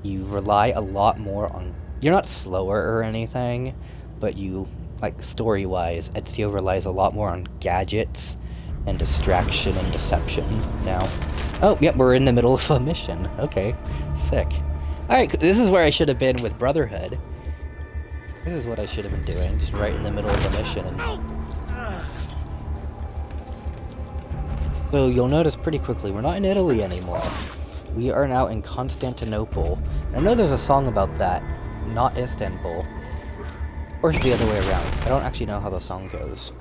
Speaker 1: you rely a lot more on... You're not slower or anything, but you, like, story-wise, Ezio relies a lot more on gadgets and distraction and deception now. Oh, yep, we're in the middle of a mission. Okay, sick. Alright, this is where I should have been with Brotherhood. This is what I should have been doing, just right in the middle of the mission. So you'll notice pretty quickly, we're not in Italy anymore. We are now in Constantinople. I know there's a song about that, not Istanbul. Or it's the other way around. I don't actually know how the song goes.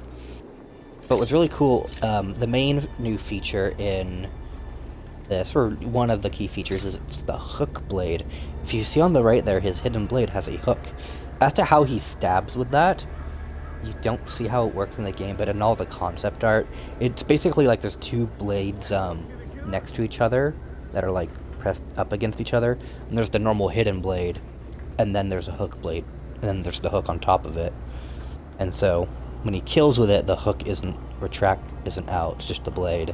Speaker 1: But what's really cool, the main new feature in this, or one of the key features, is it's the hook blade. If you see on the right there, his hidden blade has a hook. As to how he stabs with that, you don't see how it works in the game, but in all the concept art, it's basically like there's two blades next to each other that are like pressed up against each other, and there's the normal hidden blade, and then there's a hook blade, and then there's the hook on top of it. And so when he kills with it, the hook isn't out, it's just the blade.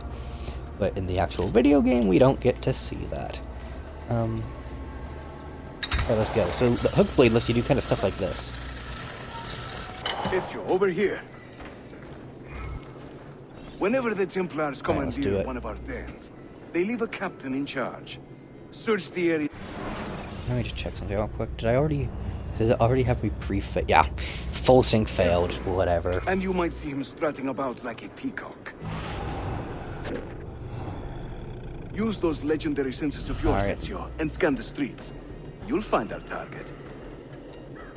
Speaker 1: But in the actual video game, we don't get to see that. Alright, let's go. So the hook blade lets you do kind of stuff like this.
Speaker 16: Ezio, over here. Whenever the Templars commandeer one of our dens, they leave a captain in charge. Search the area.
Speaker 1: Let me just check something real quick. Does it already have me pre-failed? Yeah. Full sync failed. Whatever.
Speaker 16: And you might see him strutting about like a peacock. Use those legendary senses of yours, Ezio, and scan the streets. You'll find our target.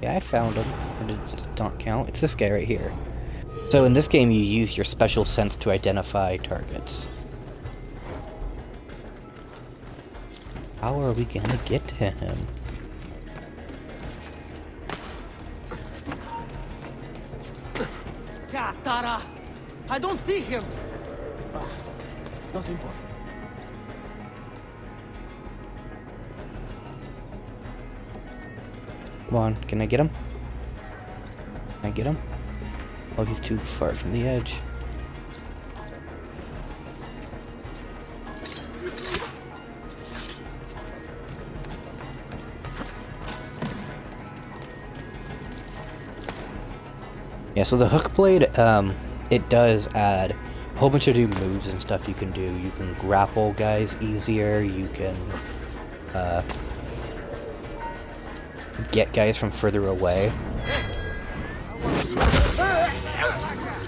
Speaker 1: Yeah, I found him. It does not count. It's this guy right here. So in this game, you use your special sense to identify targets. How are we gonna get to him?
Speaker 12: Katara! I don't see him! Not important.
Speaker 1: Come on, can I get him? Can I get him? Oh, he's too far from the edge. Yeah, so the hook blade, it does add a whole bunch of new moves and stuff you can do. You can grapple guys easier, you can get guys from further away.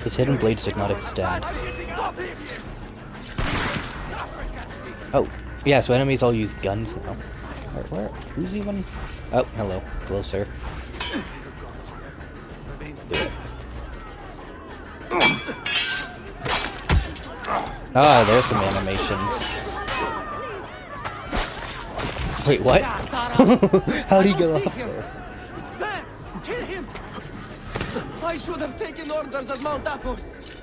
Speaker 1: His hidden blades did not extend. Oh, yeah, so enemies all use guns now. Where? Who's even? Oh, hello. Hello, sir. Ah, there's some animations. Wait, what? How'd he go up there?
Speaker 12: There! Kill him! I should have taken orders at Mount Athos.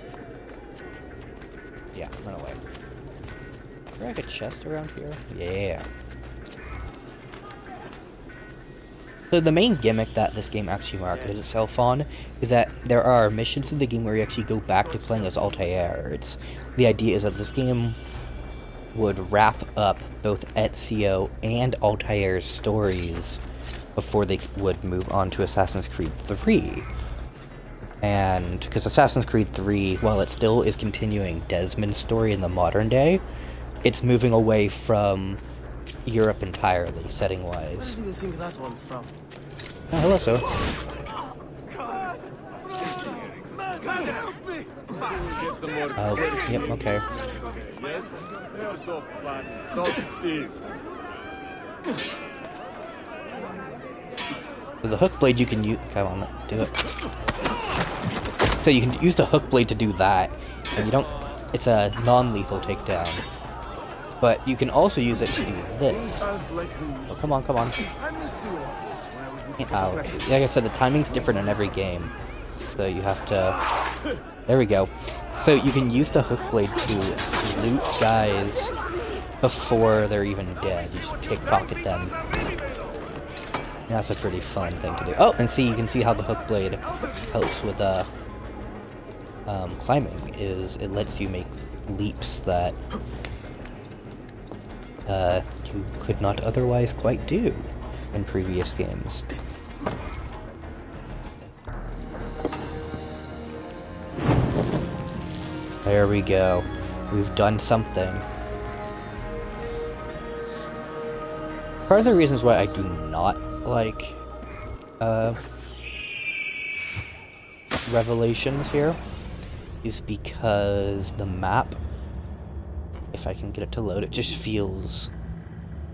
Speaker 1: Yeah, run away. Is there like a chest around here? Yeah. So the main gimmick that this game actually marketed itself on is that there are missions in the game where you actually go back to playing as Altair. The idea is that this game would wrap up both Ezio and Altair's stories before they would move on to Assassin's Creed 3. And because Assassin's Creed 3, while it still is continuing Desmond's story in the modern day, it's moving away from Europe entirely, setting-wise.
Speaker 12: Where do you think that one's from?
Speaker 1: Oh, hello, sir. Oh, yep, okay. So the hook blade you can use... Come on, do it. So you can use the hook blade to do that, and you don't... It's a non-lethal takedown. But you can also use it to do this. Oh, come on, come on. Ow. Like I said, the timing's different in every game. So you have to... There we go. So you can use the hook blade to loot guys before they're even dead. You just pickpocket them. And that's a pretty fun thing to do. Oh, and see, you can see how the hook blade helps with climbing. Is it lets you make leaps that you could not otherwise quite do in previous games. There we go. We've done something. Part of the reasons why I do not like Revelations here is because the map, if I can get it to load, it just feels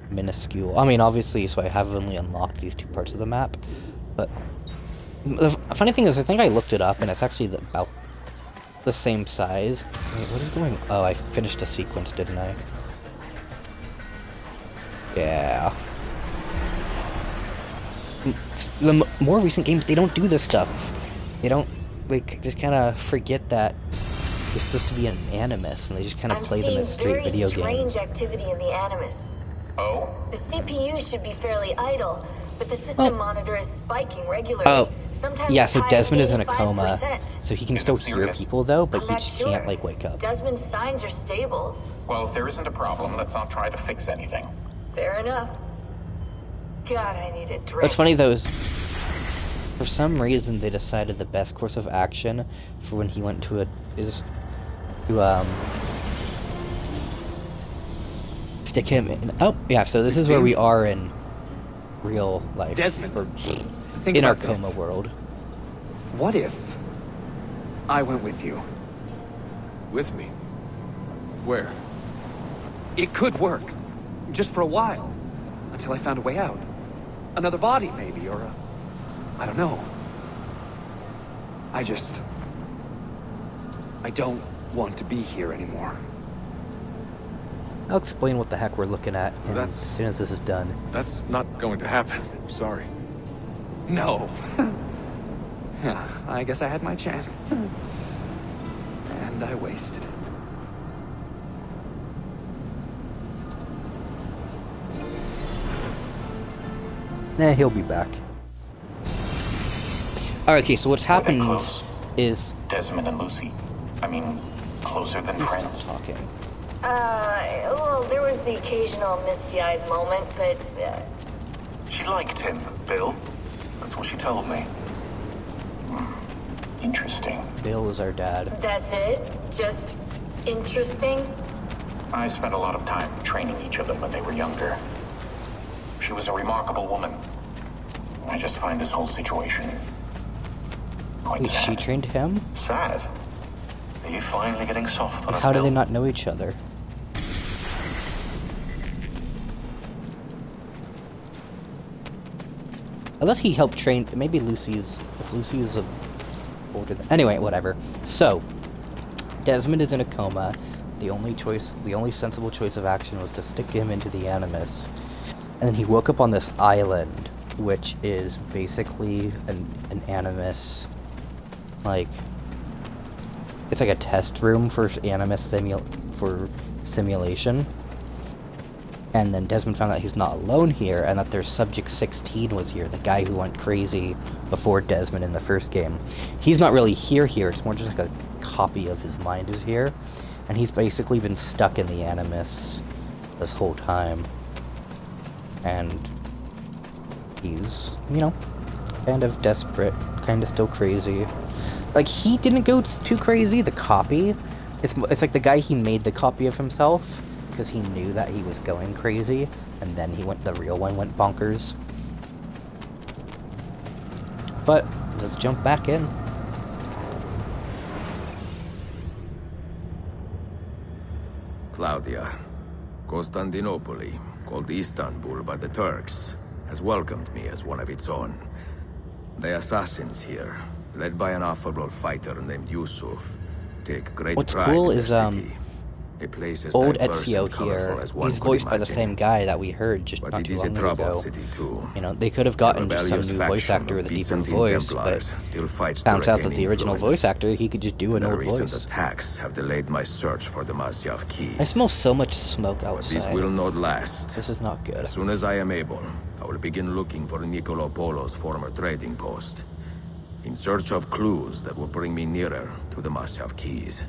Speaker 1: minuscule. I mean, obviously, so I have only unlocked these two parts of the map, but the funny thing is, I think I looked it up, and it's actually about the same size. Wait, what is going on? Oh, I finished a sequence, didn't I? Yeah. The more recent games, they don't do this stuff. They don't, like, just kind of forget that you're supposed to be an animus, and they just kind of play them as straight video games.
Speaker 4: I'm seeing very strange activity in the animus.
Speaker 17: Oh?
Speaker 4: The CPU should be fairly idle, but the system monitor is spiking regularly.
Speaker 1: Oh,
Speaker 4: sometimes
Speaker 1: yeah, so Desmond is in a coma,
Speaker 4: 85%.
Speaker 1: so he can still hear people, though, but he just can't, like, wake up.
Speaker 4: Desmond's signs are stable.
Speaker 17: Well, if there isn't a problem, let's not try to fix anything.
Speaker 4: Fair enough. God, I need a drink.
Speaker 1: What's funny, though, is for some reason they decided the best course of action for when he went to stick him in. Oh, yeah, so this is where we are in real life.
Speaker 18: Desmond,
Speaker 1: in our coma world.
Speaker 18: What if I went with you?
Speaker 16: With me? Where?
Speaker 18: It could work. Just for a while. Until I found a way out. Another body, maybe, or a... I don't know. I don't want to be here anymore.
Speaker 1: I'll explain what the heck we're looking at as soon as this is done.
Speaker 16: That's not going to happen. I'm sorry.
Speaker 18: No. Yeah, I guess I had my chance. And I wasted it.
Speaker 1: Nah, he'll be back. Alright, okay, so what's happened is...
Speaker 17: Desmond and Lucy. I mean, closer than friends.
Speaker 1: Talking.
Speaker 4: Well, there was the occasional misty-eyed moment, but...
Speaker 17: She liked him, Bill. That's what she told me. Interesting.
Speaker 1: Bill is our dad.
Speaker 4: That's it? Just interesting?
Speaker 17: I spent a lot of time training each of them when they were younger. She was a remarkable woman. I just find this whole situation quite sad.
Speaker 1: She trained him?
Speaker 17: Sad? Are you finally getting soft on us,
Speaker 1: How do
Speaker 17: Bill?
Speaker 1: they not know each other? Unless he helped train... Maybe if Lucy's older than... Anyway, whatever. So, Desmond is in a coma. The only sensible choice of action was to stick him into the Animus. And then he woke up on this island, which is basically an Animus, like... It's like a test room for Animus simulation. And then Desmond found out he's not alone here, and that their Subject 16 was here, the guy who went crazy before Desmond in the first game. He's not really here, it's more just like a copy of his mind is here. And he's basically been stuck in the Animus this whole time. And he's, you know, kind of desperate, kind of still crazy. Like, he didn't go too crazy, the copy. It's like the guy, he made the copy of himself because he knew that he was going crazy, and then the real one went bonkers. But let's jump back in.
Speaker 16: Claudia, Constantinople, called Istanbul by the Turks, has welcomed me as one of its own. The assassins here, led by an affable fighter named Yusuf, take great
Speaker 1: What's
Speaker 16: pride
Speaker 1: cool
Speaker 16: in
Speaker 1: is
Speaker 16: the city. A place as
Speaker 1: old
Speaker 16: diverse
Speaker 1: Ezio
Speaker 16: and colorful
Speaker 1: here,
Speaker 16: as one
Speaker 1: he's
Speaker 16: could
Speaker 1: voiced by the
Speaker 16: imagine.
Speaker 1: same guy that we heard just
Speaker 16: But
Speaker 1: not
Speaker 16: it
Speaker 1: too
Speaker 16: is a
Speaker 1: long
Speaker 16: troubled
Speaker 1: ago.
Speaker 16: city too.
Speaker 1: You know, they could have gotten just some
Speaker 16: Rebellious
Speaker 1: new voice
Speaker 16: faction
Speaker 1: actor with a
Speaker 16: of
Speaker 1: deeper
Speaker 16: Byzantine
Speaker 1: voice,
Speaker 16: Templars
Speaker 1: but
Speaker 16: still fights
Speaker 1: found
Speaker 16: to
Speaker 1: out that
Speaker 16: retain
Speaker 1: the original
Speaker 16: influence.
Speaker 1: voice actor, he could just do an
Speaker 16: The
Speaker 1: old
Speaker 16: recent
Speaker 1: voice.
Speaker 16: attacks have delayed my search for the Masyav keys.
Speaker 1: I smell so much smoke
Speaker 16: But
Speaker 1: outside.
Speaker 16: this will not last.
Speaker 1: This is not good.
Speaker 16: As soon as I am able, I will begin looking for Niccolo Polo's former trading post, in search of clues that will bring me nearer to the Masyav keys.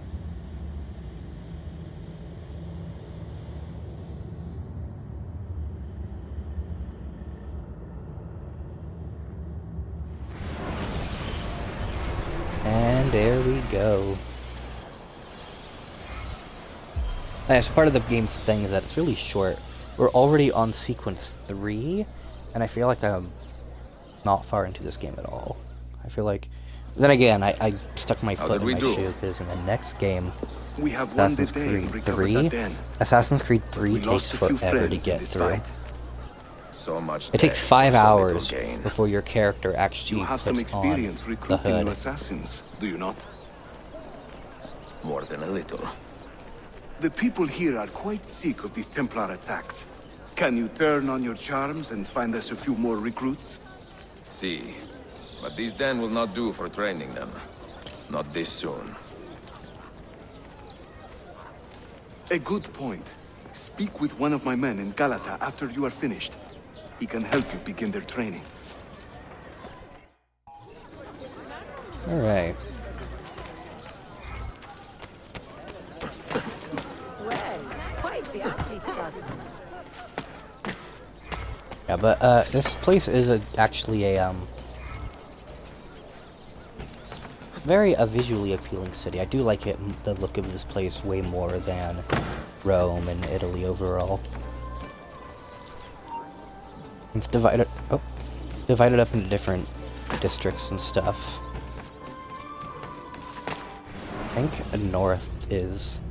Speaker 1: And there we go. Nice, part of the game's thing is that it's really short. We're already on sequence 3, and I feel like I'm not far into this game at all. I feel like... Then again, I stuck my foot in my shoe, because in the next game,
Speaker 19: We have won the
Speaker 1: Assassin's
Speaker 19: day and
Speaker 1: Creed
Speaker 19: recovered that
Speaker 1: 3,
Speaker 19: den.
Speaker 1: Assassin's Creed 3
Speaker 19: We
Speaker 1: takes
Speaker 19: lost a few
Speaker 1: forever to
Speaker 19: friends in
Speaker 1: get
Speaker 19: this
Speaker 1: through.
Speaker 19: fight.
Speaker 16: So much
Speaker 1: It takes
Speaker 16: death
Speaker 1: 5
Speaker 16: for so little
Speaker 1: hours
Speaker 16: gain.
Speaker 1: before your character actually
Speaker 19: You have
Speaker 1: puts
Speaker 19: some
Speaker 1: on
Speaker 19: experience
Speaker 1: the
Speaker 19: recruiting
Speaker 1: hood.
Speaker 19: new assassins, do you not?
Speaker 16: More than a little.
Speaker 19: The people here are quite sick of these Templar attacks. Can you turn on your charms and find us a few more recruits?
Speaker 16: See, but this den will not do for training them. Not this soon.
Speaker 19: A good point. Speak with one of my men in Galata after you are finished. He can help you begin their training.
Speaker 1: Alright. Yeah, but this place is actually a very visually appealing city. I do like it, the look of this place way more than Rome and Italy overall. It's divided up into different districts and stuff. I think north is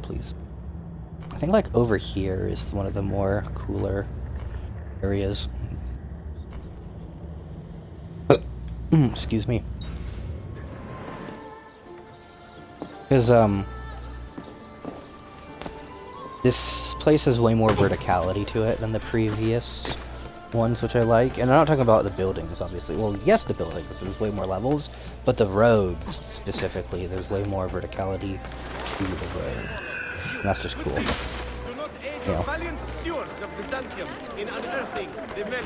Speaker 1: please. I think like over here is one of the more cooler areas. Excuse me. Because this place has way more verticality to it than the previous ones, which I like. And I'm not talking about the buildings, obviously. Well, yes, the buildings, there's way more levels, but the roads, specifically, there's way more verticality to the road. And that's just cool.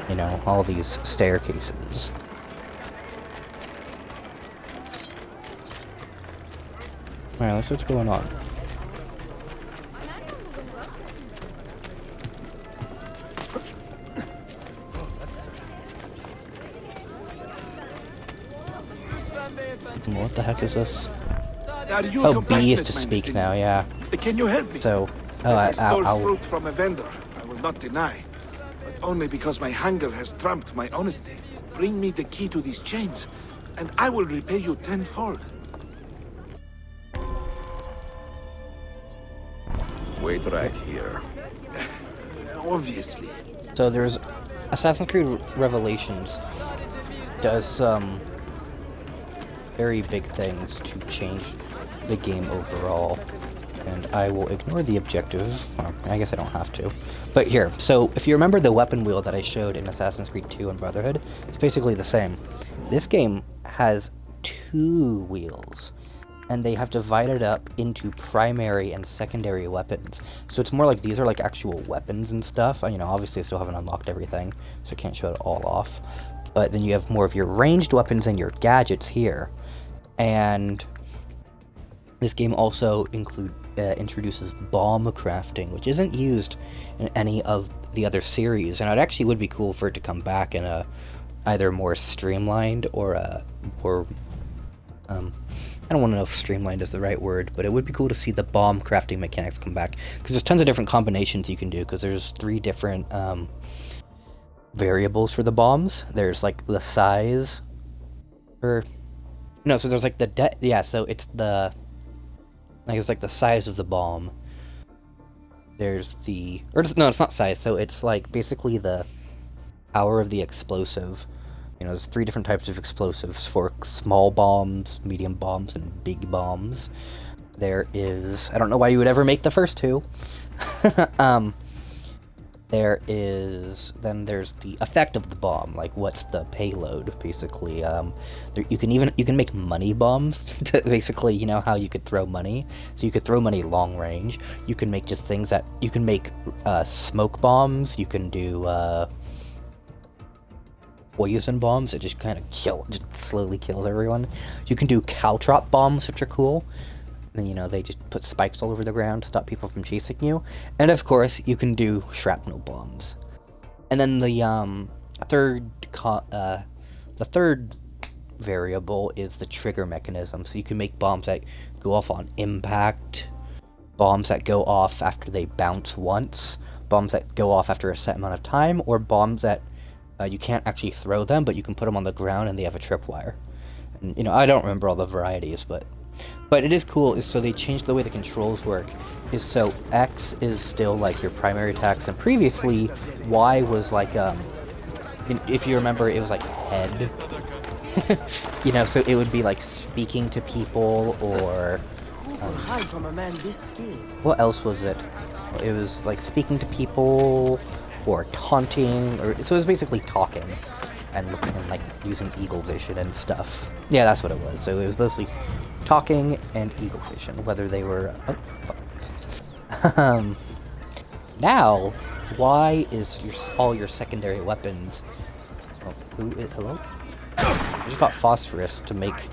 Speaker 1: You know, all these staircases. Alright, let's see what's going on. What the heck is this? Oh, B is to speak now, yeah.
Speaker 20: Can you help me?
Speaker 1: So,
Speaker 20: I stole
Speaker 1: I'll...
Speaker 20: fruit from a vendor, I will not deny. But only because my hunger has trumped my honesty. Bring me the key to these chains, and I will repay you tenfold.
Speaker 16: Wait right here.
Speaker 20: Obviously.
Speaker 1: So there's... Assassin's Creed Revelations does some very big things to change the game overall. And I will ignore the objective. Well, I guess I don't have to. But here, so if you remember the weapon wheel that I showed in Assassin's Creed 2 and Brotherhood, it's basically the same. This game has 2 wheels, and they have divided up into primary and secondary weapons. So it's more like these are like actual weapons and stuff. You know, obviously I still haven't unlocked everything, so I can't show it all off. But then you have more of your ranged weapons and your gadgets here. And this game also introduces bomb crafting, which isn't used in any of the other series, and it actually would be cool for it to come back in a either more streamlined or a more I don't want to know if streamlined is the right word, but it would be cool to see the bomb crafting mechanics come back, because there's tons of different combinations you can do, because there's 3 different variables for the bombs. There's like the size, or no, so there's like the so it's the it's like the size of the bomb. There's the, no, it's not size, so it's like basically the power of the explosive. You know, there's 3 different types of explosives for small bombs, medium bombs, and big bombs. there is... I don't know why you would ever make the first two. Then there's the effect of the bomb, like what's the payload, basically. You can make money bombs, to basically, you know how you could throw money? So you could throw money long range. You can make just things that, you can make smoke bombs, you can do poison bombs that just kind of just slowly kills everyone. You can do caltrop bombs, which are cool. And, you know, they just put spikes all over the ground to stop people from chasing you. And, of course, you can do shrapnel bombs. And then the third variable is the trigger mechanism. So you can make bombs that go off on impact, bombs that go off after they bounce once, bombs that go off after a set amount of time, or bombs that you can't actually throw them, but you can put them on the ground and they have a tripwire. And, you know, I don't remember all the varieties, but it is cool. So they changed the way the controls work. So X is still like your primary attacks, and previously Y was like if you remember, it was like head. You know, so it would be like speaking to people, or what else was it? It was like speaking to people or taunting, or so it was basically talking and like using eagle vision and stuff. Yeah, that's what it was. So it was mostly talking and eagle vision, whether they were... now, Y is all your secondary weapons. Oh, hello? I just got phosphorus to make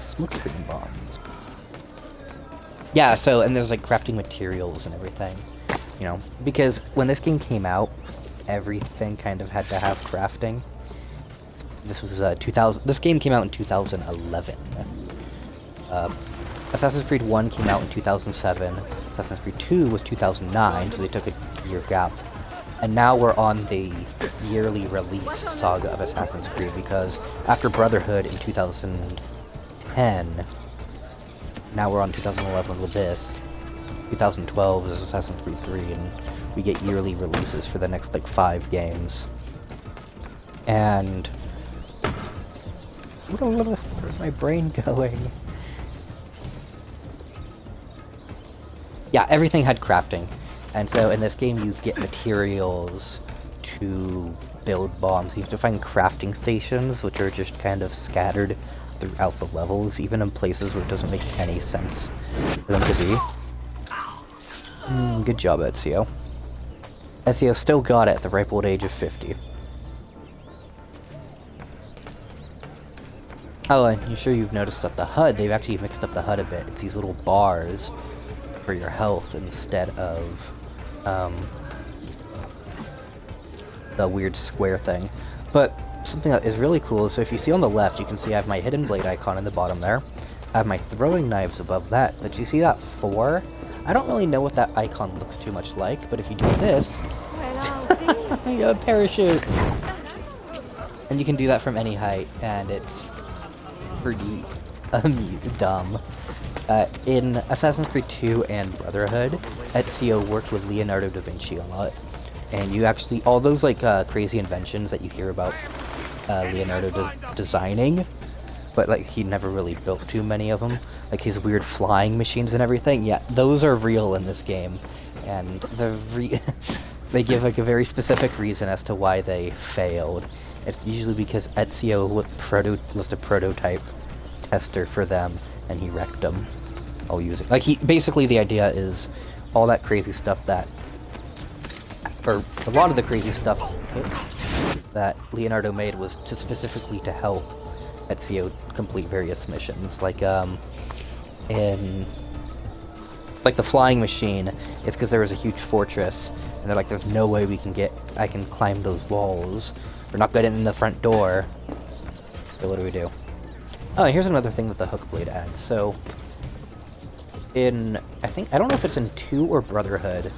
Speaker 1: smoke screen bombs. Yeah, so, and there's like crafting materials and everything, you know, because when this game came out, everything kind of had to have crafting. This was 2000. This game came out in 2011. Assassin's Creed 1 came out in 2007, Assassin's Creed 2 was 2009, so they took a year gap. And now we're on the yearly release saga of Assassin's Creed, because after Brotherhood in 2010, now we're on 2011 with this. 2012 is Assassin's Creed 3, and we get yearly releases for the next, like, 5 games. And... where's my brain going? Yeah, everything had crafting, and so in this game you get materials to build bombs. You have to find crafting stations, which are just kind of scattered throughout the levels, even in places where it doesn't make any sense for them to be. Good job, Ezio. Ezio still got it at the ripe old age of 50. Oh, and you sure you've noticed that the HUD, they've actually mixed up the HUD a bit. It's these little bars for your health instead of the weird square thing. But something that is really cool is, so if you see on the left, you can see I have my hidden blade icon in the bottom there. I have my throwing knives above that. But you see that 4? I don't really know what that icon looks too much like, but if you do this, you have a parachute. And you can do that from any height, and it's pretty dumb. In Assassin's Creed 2 and Brotherhood, Ezio worked with Leonardo da Vinci a lot, and you actually, all those like crazy inventions that you hear about Leonardo designing, but like he never really built too many of them, like his weird flying machines and everything, yeah, those are real in this game, and they give like a very specific reason as to why they failed. It's usually because Ezio was the prototype tester for them, and he wrecked them all using... like, basically the idea is all that crazy stuff that... or a lot of the crazy stuff that Leonardo made was specifically to help Ezio complete various missions. Like, in... like, the flying machine, it's because there was a huge fortress, and they're like, there's no way I can climb those walls. We're not getting in the front door. So what do we do? Oh, here's another thing that the hook blade adds. So, I don't know if it's in 2 or Brotherhood,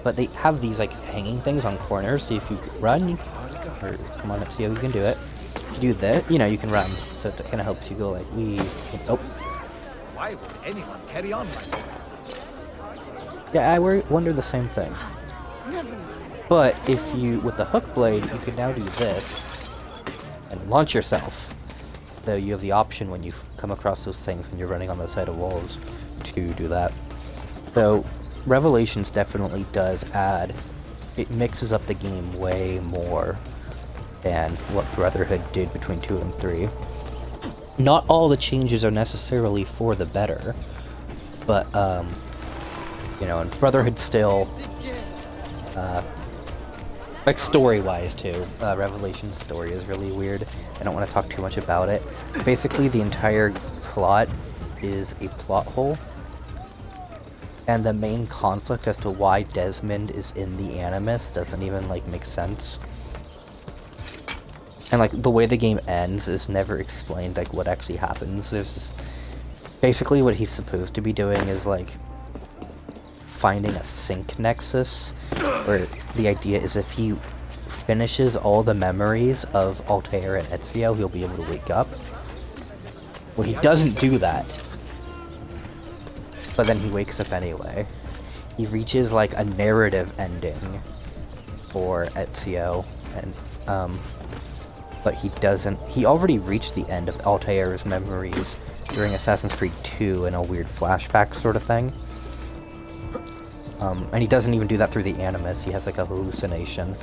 Speaker 1: but they have these, like, hanging things on corners, so if you run, or come on, Ezio, you can do it. If you do this, you know, you can run, so it kind of helps you go, like, oh.
Speaker 12: Why would anyone carry on like that?
Speaker 1: Yeah, I wonder the same thing. But if you, with the hook blade, you can now do this, and launch yourself. So you have the option when you come across those things when you're running on the side of walls to do that. So, Revelations definitely does add, it mixes up the game way more than what Brotherhood did between 2 and 3. Not all the changes are necessarily for the better, but, you know, and Brotherhood still, like story-wise too, Revelation's story is really weird. I don't want to talk too much about it. Basically, the entire plot is a plot hole, and the main conflict as to why Desmond is in the Animus doesn't even, like, make sense. And, like, the way the game ends is never explained, like, what actually happens. There's just... Basically, what he's supposed to be doing is, like, finding a sync nexus, where the idea is if he finishes all the memories of Altair and Ezio, he'll be able to wake up. Well, he doesn't do that. But then he wakes up anyway. He reaches, like, a narrative ending for Ezio, and, but he doesn't... He already reached the end of Altair's memories during Assassin's Creed 2 in a weird flashback sort of thing. And he doesn't even do that through the Animus, he has, like, a hallucination.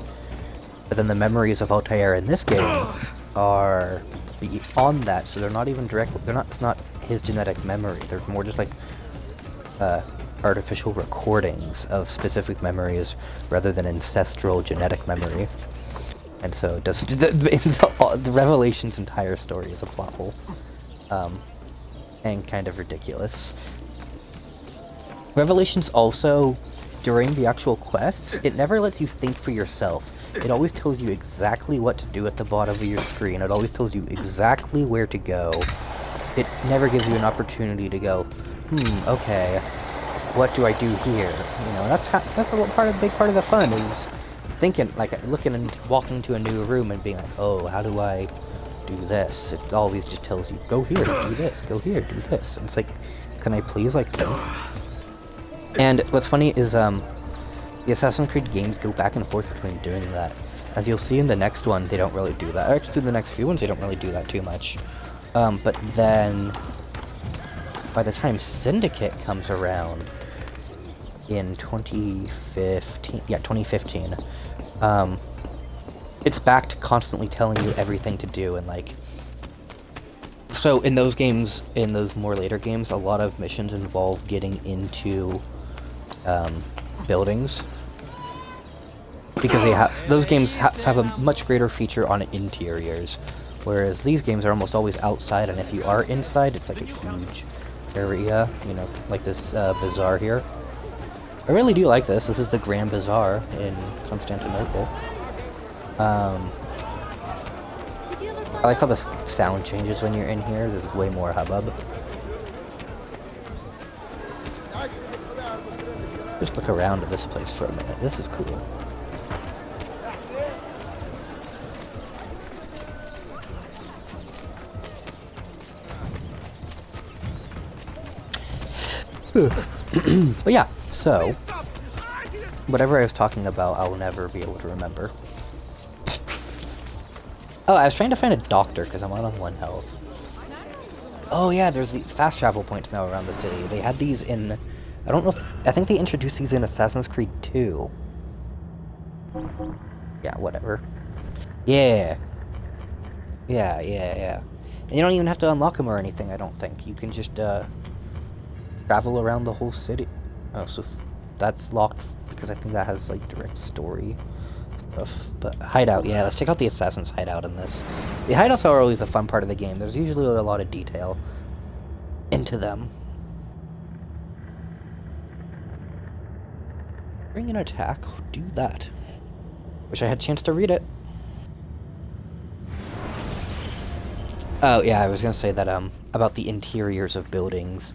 Speaker 1: But then the memories of Altair in this game are beyond that, so they're not even directly... It's not his genetic memory, they're more just, like, artificial recordings of specific memories rather than ancestral genetic memory. And so it doesn't... The Revelation's entire story is a plot hole. And kind of ridiculous. Revelations also, during the actual quests, it never lets you think for yourself. It always tells you exactly what to do at the bottom of your screen. It always tells you exactly where to go. It never gives you an opportunity to go, okay, what do I do here? You know, that's a big part of the fun, is thinking, like, looking and walking into a new room and being like, oh, how do I do this? It always just tells you, go here, do this, go here, do this. And it's like, can I please, like, think? And what's funny is, the Assassin's Creed games go back and forth between doing that. As you'll see in the next one, they don't really do that. Actually, the next few ones, they don't really do that too much. But then, by the time Syndicate comes around in 2015, it's back to constantly telling you everything to do, and, like... So, in those games, in those more later games, a lot of missions involve getting into buildings, because those games have a much greater feature on interiors, whereas these games are almost always outside, and if you are inside, it's like a huge area, you know, like this bazaar here. I really do like this. This is the Grand Bazaar in Constantinople. I like how the sound changes when you're in here. This is way more hubbub. Just look around at this place for a minute. This is cool. But yeah, so whatever I was talking about, I will never be able to remember. Oh, I was trying to find a doctor because I'm on 1 health. Oh yeah, there's these fast travel points now around the city. They had these in... I don't know if... I think they introduced these in Assassin's Creed 2. Yeah, whatever. Yeah. Yeah. And you don't even have to unlock them or anything, I don't think. You can just, travel around the whole city. Oh, so that's locked because I think that has, like, direct story stuff. But hideout, yeah, let's check out the Assassin's hideout in this. The hideouts are always a fun part of the game. There's usually a lot of detail into them. Bring an attack, do that. Wish I had a chance to read it. Oh, yeah, I was gonna say that, about the interiors of buildings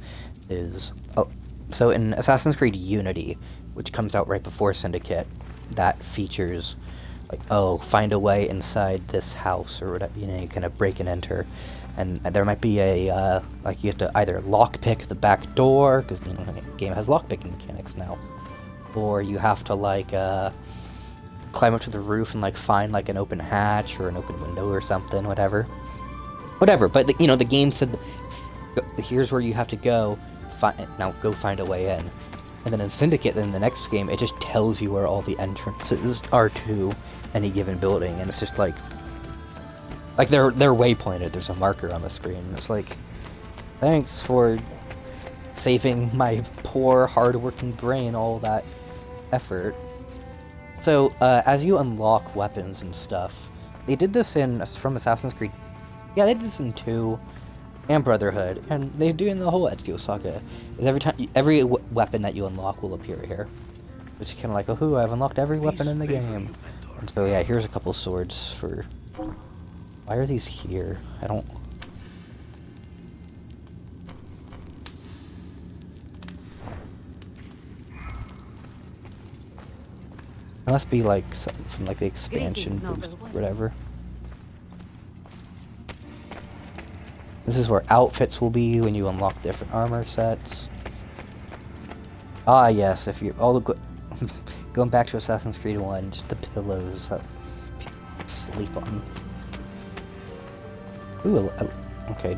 Speaker 1: is... Oh, so in Assassin's Creed Unity, which comes out right before Syndicate, that features, like, oh, find a way inside this house, or whatever, you know, you kind of break and enter. And there might be a, like, you have to either lockpick the back door, because, you know, the game has lockpicking mechanics now. Or you have to, like, climb up to the roof and, like, find, like, an open hatch or an open window or something, whatever. Whatever, but, you know, the game said, here's where you have to go, now go find a way in. And then in Syndicate, in the next game, it just tells you where all the entrances are to any given building, and it's just like they're waypointed. There's a marker on the screen. It's like, thanks for saving my poor, hard-working brain all that effort. So as you unlock weapons and stuff, they did this from Assassin's Creed. Yeah, they did this in 2 and Brotherhood, and they do in the whole Ezio saga. Is every weapon that you unlock will appear here. It's kind of like, oh, I've unlocked every weapon in the game. And so yeah, here's a couple swords for. Why are these here? I don't. It must be like something from like the expansion boost, whatever. This is where outfits will be when you unlock different armor sets. Ah, yes, if you're going back to Assassin's Creed 1, just the pillows that people sleep on. Ooh, okay,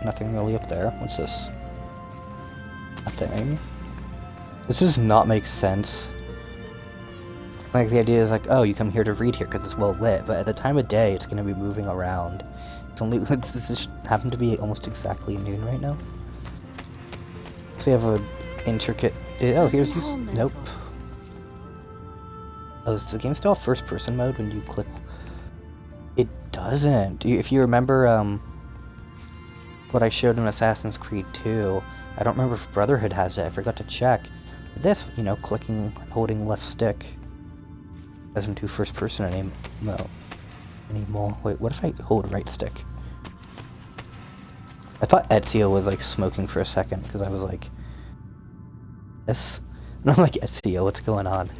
Speaker 1: nothing really up there. What's this? Nothing. This does not make sense. Like, the idea is like, oh, you come here to read here because it's well lit, but at the time of day, it's going to be moving around. It's only, this just happened to be almost exactly noon right now. So you have an intricate, oh, here's these, nope. Oh, is the game still first person mode when you click? It doesn't. If you remember, what I showed in Assassin's Creed 2, I don't remember if Brotherhood has it, I forgot to check. But this, you know, holding left stick doesn't do first person anymore. Wait, what if I hold right stick? I thought Ezio was like smoking for a second because I was like, this? And I'm like, Ezio, what's going on?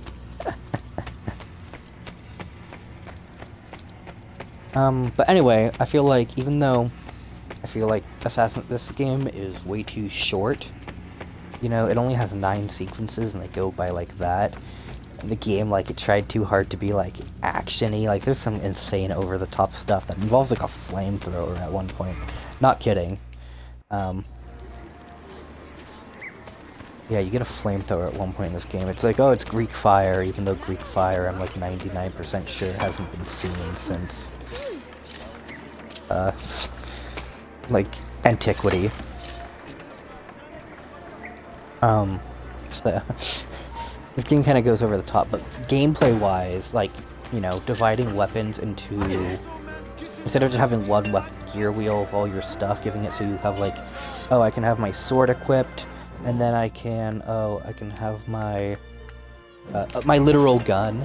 Speaker 1: But anyway, I feel like this game is way too short. You know, it only has 9 sequences and they go by like that. And the game, like, it tried too hard to be like action-y. Like, there's some insane over-the-top stuff that involves like a flamethrower at one point. Not kidding. Yeah, you get a flamethrower at one point in this game. It's like, oh, it's Greek fire, even though Greek fire, I'm like 99% sure hasn't been seen since, like, antiquity. So, this game kind of goes over the top, but gameplay-wise, like, you know, dividing weapons into, instead of just having one gear wheel of all your stuff, giving it so you have, like, oh, I can have my sword equipped, and then I can have my, my literal gun.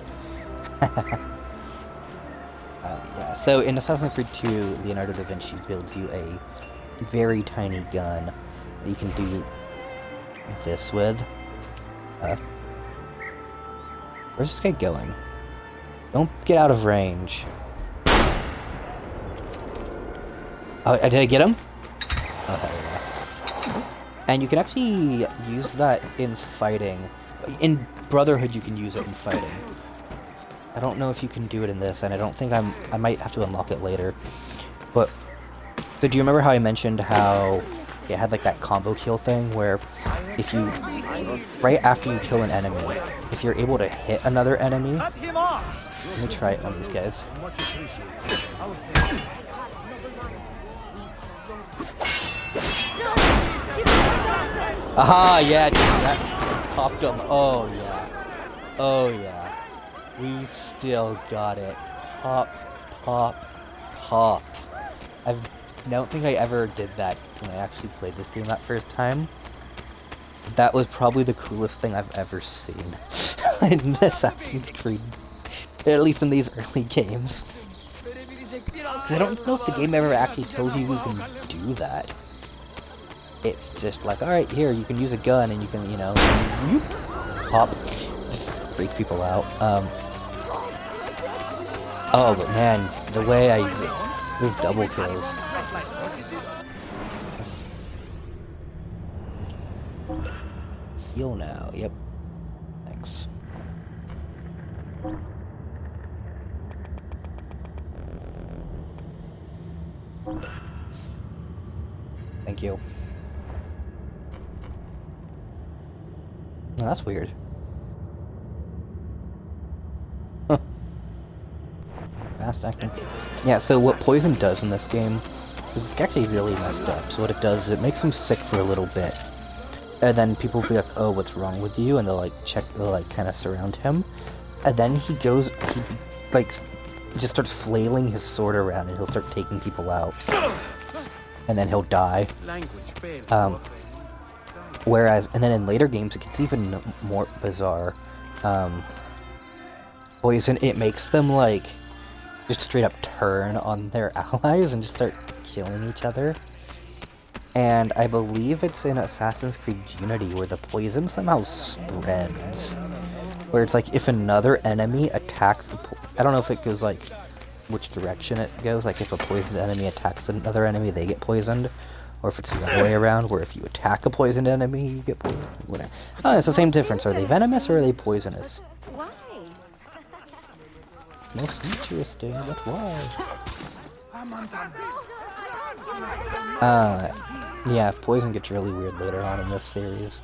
Speaker 1: Yeah, so in Assassin's Creed 2, Leonardo da Vinci builds you a very tiny gun that you can do this with. Where's this guy going? Don't get out of range. Oh, did I get him? Oh, hell yeah. And you can actually use that in fighting. In Brotherhood, you can use it in fighting. I don't know if you can do it in this, and I don't think I might have to unlock it later. But, so do you remember how I mentioned how it had like that combo kill thing where if you, right after you kill an enemy, if you're able to hit another enemy, let me try it on these guys. Aha, yeah, dude, that popped him. Oh, yeah. Oh, yeah. We still got it. Pop, pop, pop. I don't think I ever did that when I actually played this game that first time. That was probably the coolest thing I've ever seen in Assassin's Creed. At least in these early games. Because I don't know if the game ever actually tells you can do that. It's just like, alright, here, you can use a gun and you can, you know, whoop, pop, just freak people out. Oh, but man, the way those double kills. Heal now, yep. Thanks. Thank you. Oh, that's weird. Huh. Fast acting. Yeah, so what poison does in this game is actually really messed up. So what it does is it makes him sick for a little bit. And then people will be like, oh, what's wrong with you? And they'll like they'll like kind of surround him. And then he like just starts flailing his sword around and he'll start taking people out. And then he'll die. Whereas, and then in later games, it gets even more bizarre. Poison, it makes them like just straight up turn on their allies and just start killing each other. And I believe it's in Assassin's Creed Unity where the poison somehow spreads. Where it's like if another enemy attacks, I don't know if it goes like which direction it goes, like if a poisoned enemy attacks another enemy, they get poisoned. Or if it's the other way around, where if you attack a poisoned enemy, you get poisoned. Whatever. Oh, it's the same difference. Are they venomous or are they poisonous?
Speaker 3: Why?
Speaker 1: Most interesting, but why? Yeah, poison gets really weird later on in this series.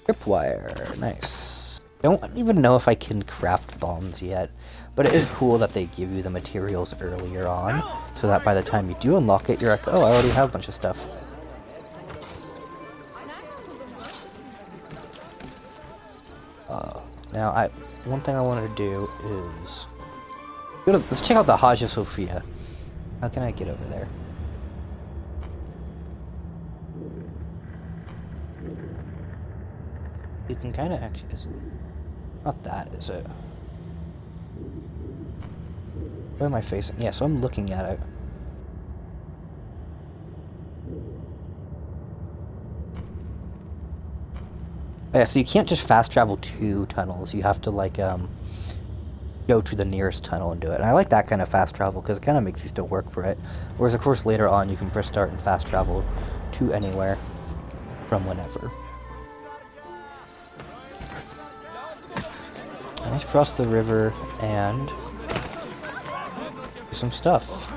Speaker 1: Tripwire, nice. Don't even know if I can craft bombs yet, but it is cool that they give you the materials earlier on, so that by the time you do unlock it, you're like, oh, I already have a bunch of stuff. Now, one thing I wanted to do is... let's check out the Hagia Sophia. How can I get over there? You can kind of actually... Not that, is it? Where am I facing? Yeah, so I'm looking at it. Yeah, so you can't just fast travel 2 tunnels. You have to, like, go to the nearest tunnel and do it. And I like that kind of fast travel, because it kind of makes you still work for it. Whereas, of course, later on, you can press start and fast travel to anywhere from whenever. Let's cross the river and do some stuff.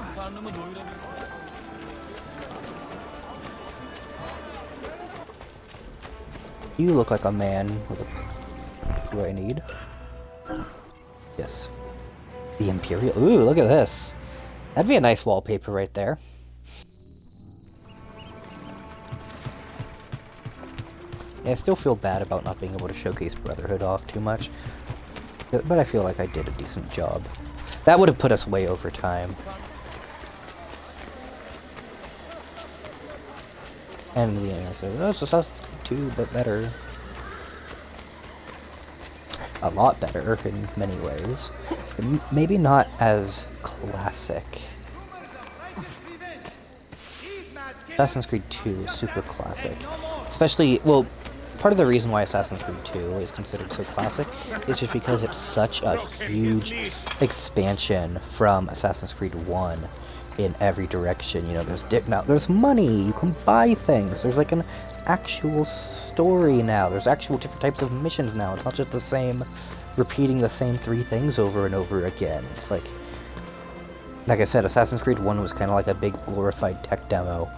Speaker 1: You look like a man with a... What do I need? Yes. The Imperial... Ooh, look at this. That'd be a nice wallpaper right there. Yeah, I still feel bad about not being able to showcase Brotherhood off too much. But I feel like I did a decent job. That would have put us way over time. And the internet says, oh, it's Assassin's Creed 2, but better. A lot better in many ways. Maybe not as classic. Assassin's Creed 2 is super classic. Especially, well, part of the reason why Assassin's Creed 2 is considered so classic is just because it's such a huge expansion from Assassin's Creed 1 in every direction. You know, there's money, you can buy things, there's like an actual story now, there's actual different types of missions now. It's not just the same, repeating the same 3 things over and over again. It's like I said, Assassin's Creed 1 was kind of like a big glorified tech demo,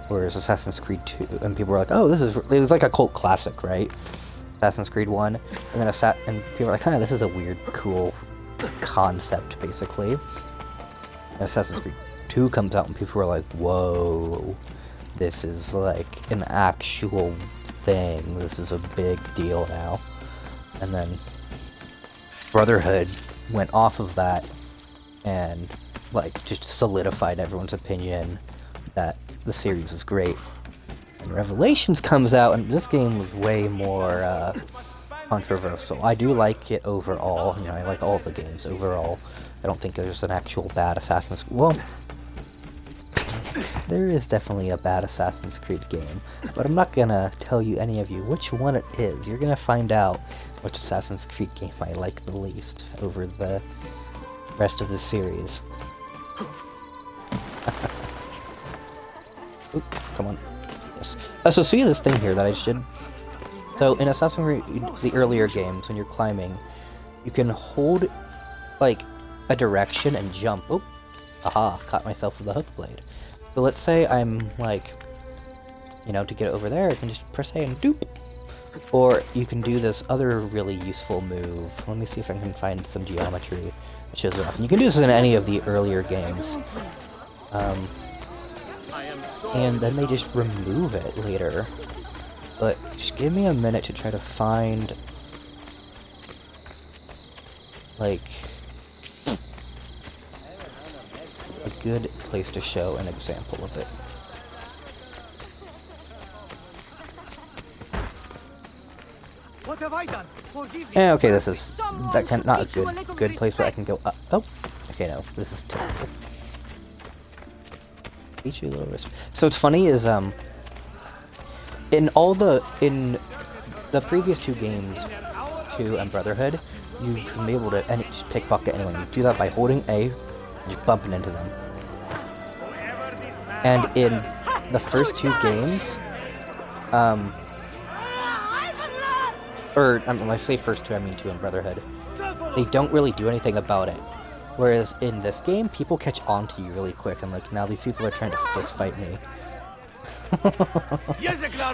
Speaker 1: whereas Assassin's Creed 2, and people were like, oh, it was like a cult classic, right? Assassin's Creed 1, and then and people were like, this is a weird, cool concept, basically. And Assassin's Creed 2 comes out, and people were like, whoa, this is like an actual thing, this is a big deal now. And then Brotherhood went off of that, and like just solidified everyone's opinion that the series was great. And Revelations comes out, and this game was way more controversial. I do like it overall. You know, I like all the games overall. I don't think there's an actual bad Assassin's Creed. Well, there is definitely a bad Assassin's Creed game, but I'm not gonna tell you any of you which one it is. You're gonna find out which Assassin's Creed game I like the least over the rest of the series. Oop, come on. Yes. So see this thing here that I just did? So in Assassin's Creed, the earlier games, when you're climbing, you can hold, like, a direction and jump. Oh, aha, caught myself with a hook blade. So let's say I'm, like, you know, to get over there, I can just press A and doop. Or you can do this other really useful move. Let me see if I can find some geometry that shows it off. And you can do this in any of the earlier games. And then they just remove it later. But just give me a minute to try to find, like, a good place to show an example of it.
Speaker 6: What have I done?
Speaker 1: Okay, this is not a good place, but I can go up. Oh, okay, no, this is terrible. Teach you a little risk. So what's funny is in the previous two games, 2 and Brotherhood, you've been able to just pickpocket anyone. You do that by holding A, and just bumping into them. And in the first 2 games, or when I say first 2, I mean 2 in Brotherhood, they don't really do anything about it. Whereas in this game, people catch on to you really quick, and like, now these people are trying to fist fight me.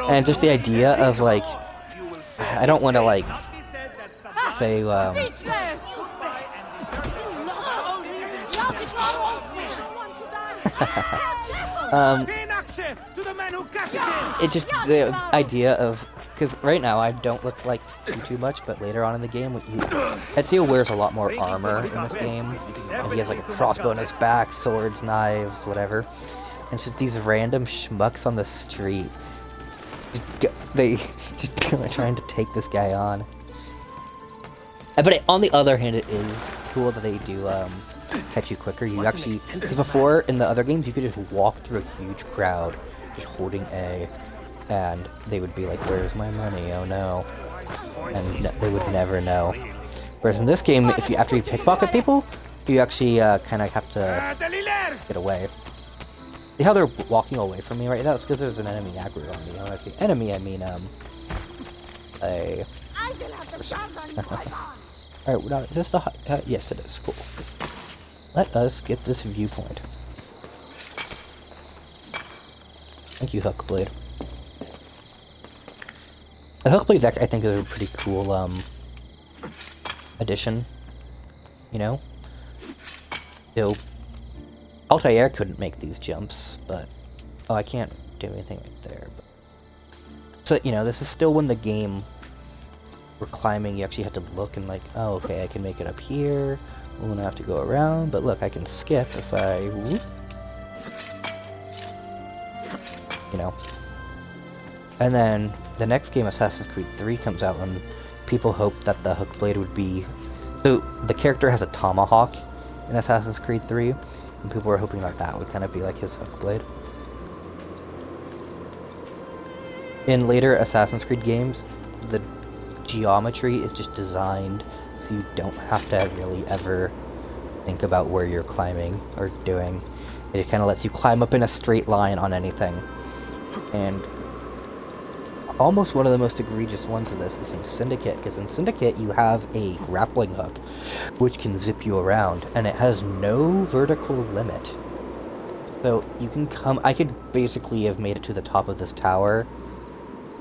Speaker 1: And just the idea of like, I don't want to like say it's just the idea of, because right now I don't look like too much, but later on in the game, Ezio wears a lot more armor in this game, and he has like a crossbow on his back, swords, knives, whatever. And just these random schmucks on the street, they just trying to take this guy on. But on the other hand, it is cool that they do catch you quicker. You actually, because before in the other games, you could just walk through a huge crowd, just holding A, and they would be like, "Where's my money? Oh no!" And they would never know. Whereas in this game, after you pickpocket people, you actually kind of have to get away. See how they're walking away from me right now? It's because there's an enemy aggro on me. When I say enemy, I mean a person. Alright, now, is this the yes, it is. Cool. Let us get this viewpoint. Thank you, Hookblade. The Hookblade's actually, I think, is a pretty cool addition. You know? So, Altair couldn't make these jumps, but oh, I can't do anything right there. But, so, you know, this is still when the game we're climbing, you actually had to look and like, oh, okay, I can make it up here. I won't have to go around, but look, I can skip if I whoop. You know. And then the next game, Assassin's Creed 3, comes out, and people hope that the Hookblade would be... So, the character has a tomahawk in Assassin's Creed 3, and people were hoping that that would kind of be like his Hookblade. In later Assassin's Creed games, the geometry is just designed so you don't have to really ever think about where you're climbing or doing. It kind of lets you climb up in a straight line on anything. And almost one of the most egregious ones of this is in Syndicate, because in Syndicate you have a grappling hook which can zip you around, and it has no vertical limit. So you can come... I could basically have made it to the top of this tower,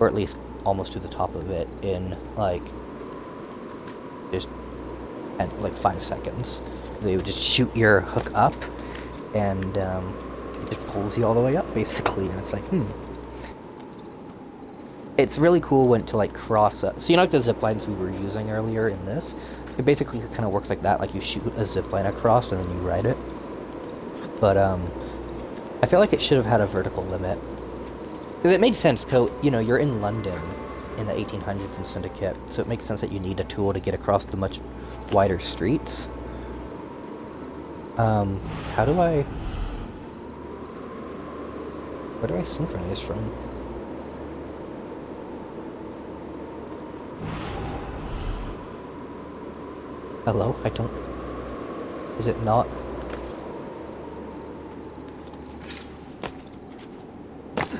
Speaker 1: or at least almost to the top of it, in like just like 5 seconds. They would just shoot your hook up, and it just pulls you all the way up, basically. And it's like, It's really cool when to like cross up. So you know, like the zip lines we were using earlier in this, it basically kind of works like that. Like you shoot a zip line across and then you ride it. But I feel like it should have had a vertical limit. Because it makes sense, because, you know, you're in London in the 1800s in Syndicate, so it makes sense that you need a tool to get across the much wider streets. How do I... Where do I synchronize from? Hello? I don't... Is it not...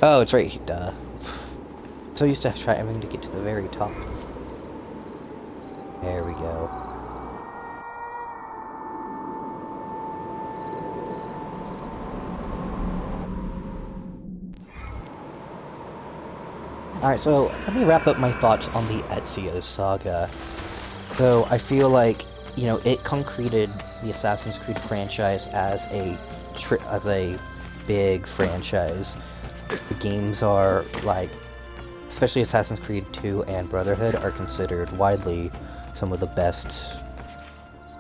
Speaker 1: Oh, it's right, duh. So used to having to get to the very top. There we go. Alright, so let me wrap up my thoughts on the Ezio saga. So I feel like, you know, it concreted the Assassin's Creed franchise as a big franchise. The games are, like, especially Assassin's Creed 2 and Brotherhood are considered widely some of the best,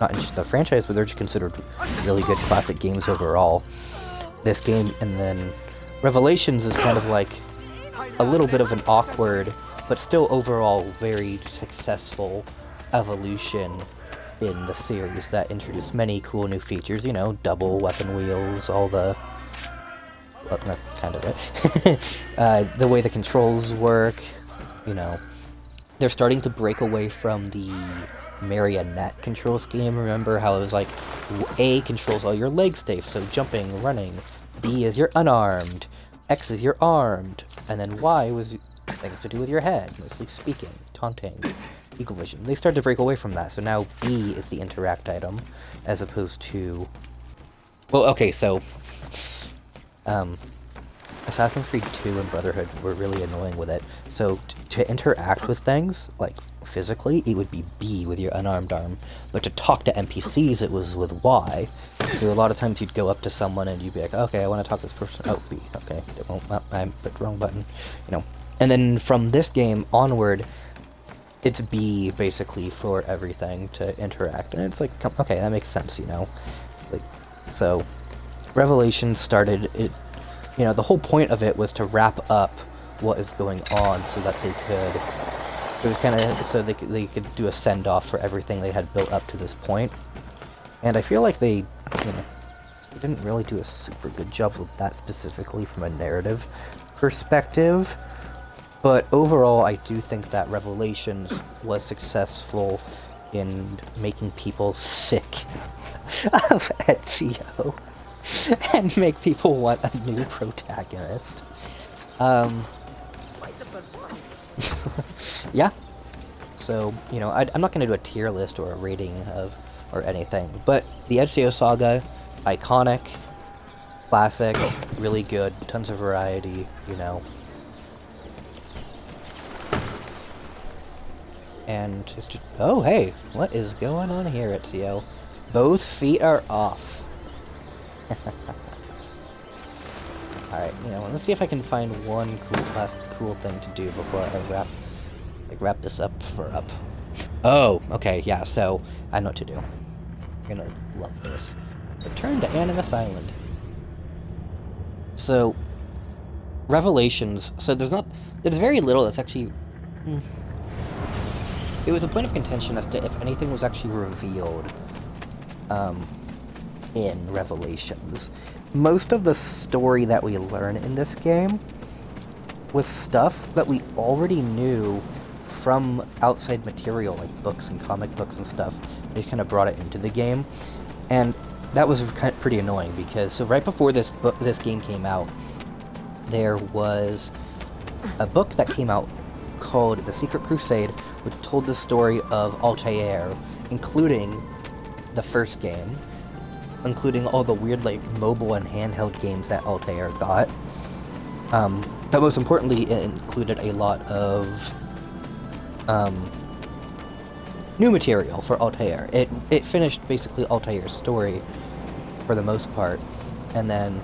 Speaker 1: not just the franchise, but they're just considered really good classic games overall. This game, and then Revelations is kind of like a little bit of an awkward, but still overall very successful evolution in the series that introduced many cool new features, you know, double weapon wheels, all the... well, that's kind of it. The way the controls work, you know. They're starting to break away from the marionette control scheme. Remember how it was like, A controls all your leg staves, so jumping, running. B is you're unarmed. X is you're armed. And then Y was things to do with your head, mostly speaking, taunting, eagle vision. They started to break away from that, so now B is the interact item, as opposed to... well, okay, so... Assassin's Creed 2 and Brotherhood were really annoying with it. So to interact with things, like physically, it would be B with your unarmed arm. But to talk to NPCs, it was with Y. So a lot of times you'd go up to someone and you'd be like, okay, I want to talk to this person. Oh, B. Okay, I put the wrong button. You know. And then from this game onward, it's B basically for everything to interact. And it's like, okay, that makes sense, you know. It's like, so Revelations started it. You know, the whole point of it was to wrap up what is going on so that they could... it was kind of so they could do a send-off for everything they had built up to this point. And I feel like they, you know, they didn't really do a super good job with that specifically from a narrative perspective. But overall, I do think that Revelations was successful in making people sick of Ezio. And make people want a new protagonist. Yeah. So, you know, I'm not going to do a tier list or a rating of, or anything, but the Ezio saga, iconic, classic, really good, tons of variety, you know. And it's just, oh hey, what is going on here, Ezio? Both feet are off. Alright, you know, let's see if I can find one last cool thing to do before I wrap this up up. Oh, okay, yeah, so I know what to do. You're gonna love this. Return to Animus Island. So, Revelations, so there's very little that's actually... It was a point of contention as to if anything was actually revealed, in Revelations. Most of the story that we learn in this game was stuff that we already knew from outside material, like books and comic books and stuff. They kind of brought it into the game, and that was pretty annoying because so right before this game came out, there was a book that came out called The Secret Crusade, which told the story of Altair, including the first game, including all the weird, like, mobile and handheld games that Altair got. But most importantly, it included a lot of new material for Altair. It finished basically Altair's story for the most part, and then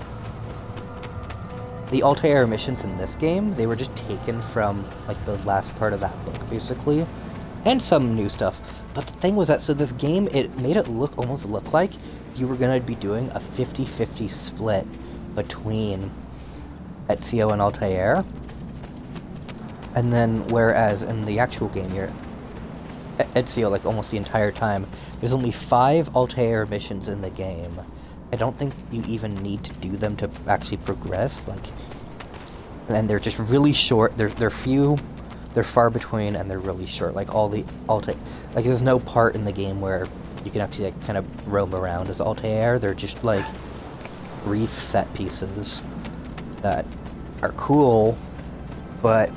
Speaker 1: the Altair missions in this game, they were just taken from, like, the last part of that book, basically, and some new stuff. But the thing was that, so this game, it made it almost look like you were going to be doing a 50-50 split between Ezio and Altair. And then, whereas in the actual game, you're Ezio, like, almost the entire time. There's only 5 Altair missions in the game. I don't think you even need to do them to actually progress, like... And they're just really short, they're few, they're far between, and they're really short. Like, all the Altair... Like, there's no part in the game where you can actually, like, kind of roam around as Altair. They're just, like, brief set pieces that are cool, but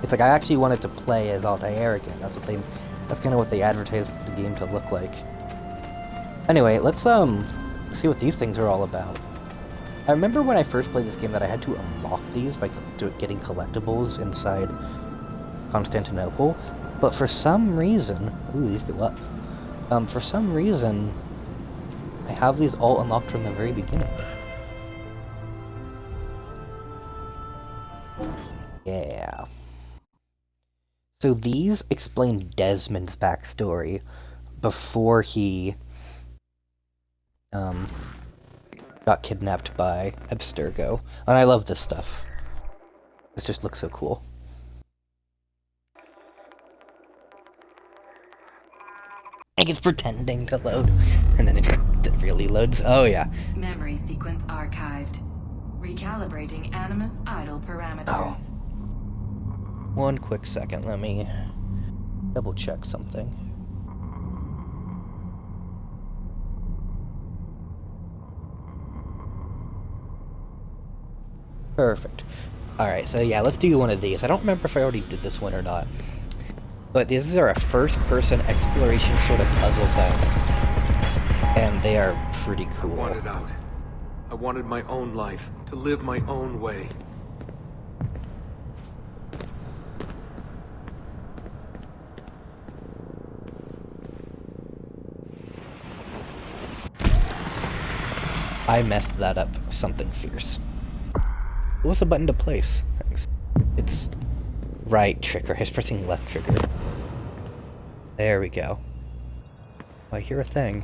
Speaker 1: it's like I actually wanted to play as Altair again. That's kind of what they advertised the game to look like. Anyway, let's see what these things are all about. I remember when I first played this game that I had to unlock these by getting collectibles inside Constantinople, but for some reason... Ooh, these go up. For some reason, I have these all unlocked from the very beginning. Yeah. So these explain Desmond's backstory before he got kidnapped by Abstergo. And I love this stuff. This just looks so cool. Like it's pretending to load, and then it really loads. Oh yeah.
Speaker 8: Memory sequence archived. Recalibrating Animus idle parameters.
Speaker 1: Oh. One quick second, let me double check something. Perfect. Alright, so yeah, let's do one of these. I don't remember if I already did this one or not. But these are a first-person exploration sort of puzzle thing. And they are pretty cool.
Speaker 10: I wanted out. I wanted my own life, to live my own way.
Speaker 1: I messed that up something fierce. What's the button to place? Thanks. It's right trigger. I was pressing left trigger. There we go. I hear a thing.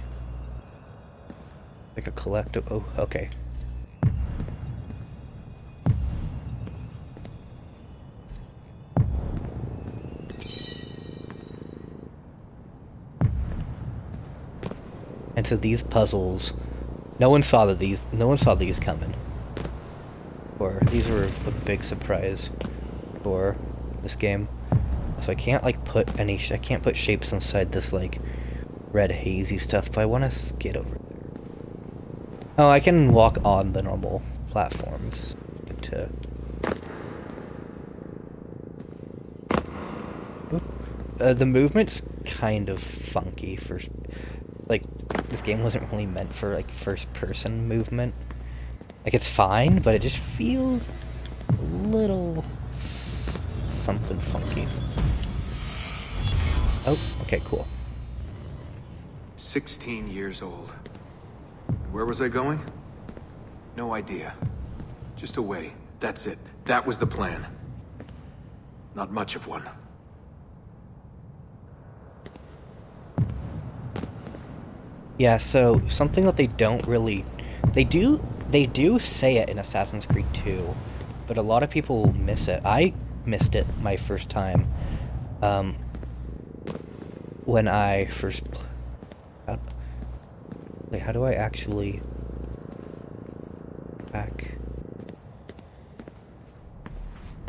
Speaker 1: Like a collective. Oh, okay. And so these puzzles, no one saw these coming. Or these were a big surprise for this game. So I can't like put any. I can't put shapes inside this like red hazy stuff. But I want to get over there. Oh, I can walk on the normal platforms. The movement's kind of funky for, like, this game wasn't really meant for like first-person movement. Like it's fine, but it just feels a little something funky. Oh, okay, cool.
Speaker 10: 16 years old. Where was I going? No idea. Just away. That's it. That was the plan. Not much of one.
Speaker 1: Yeah, so something that they don't really... They do say it in Assassin's Creed 2, but a lot of people miss it. I missed it my first time. When I first... Wait, how do I actually... back...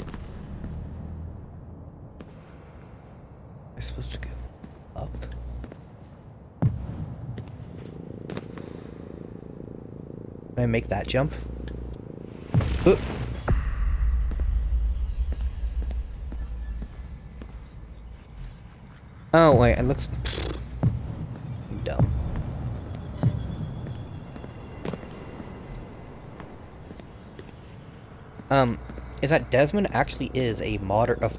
Speaker 1: Am I supposed to go up? Can I make that jump? Ooh. Oh wait, it looks dumb. Is that Desmond actually is a modern of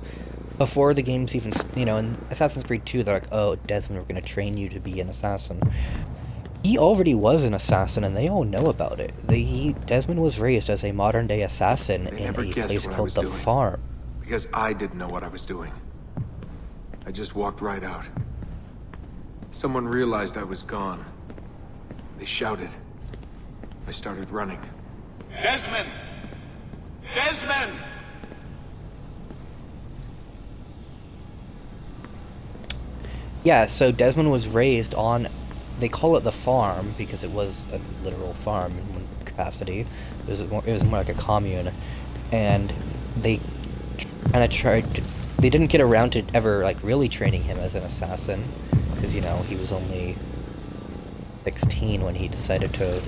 Speaker 1: before the game's even, you know, in Assassin's Creed 2 they're like, oh, Desmond, we're gonna train you to be an assassin. He already was an assassin, and they all know about it. Desmond was raised as a modern-day assassin in a place called the Farm.
Speaker 10: Because I didn't know what I was doing. I just walked right out. Someone realized I was gone. They shouted. I started running.
Speaker 9: Desmond! Desmond!
Speaker 1: Yeah, so Desmond was raised on... They call it the farm because it was a literal farm in one capacity. It was more like a commune, and they kind of tried to, they didn't get around to ever like really training him as an assassin because, you know, he was only 16 when he decided to.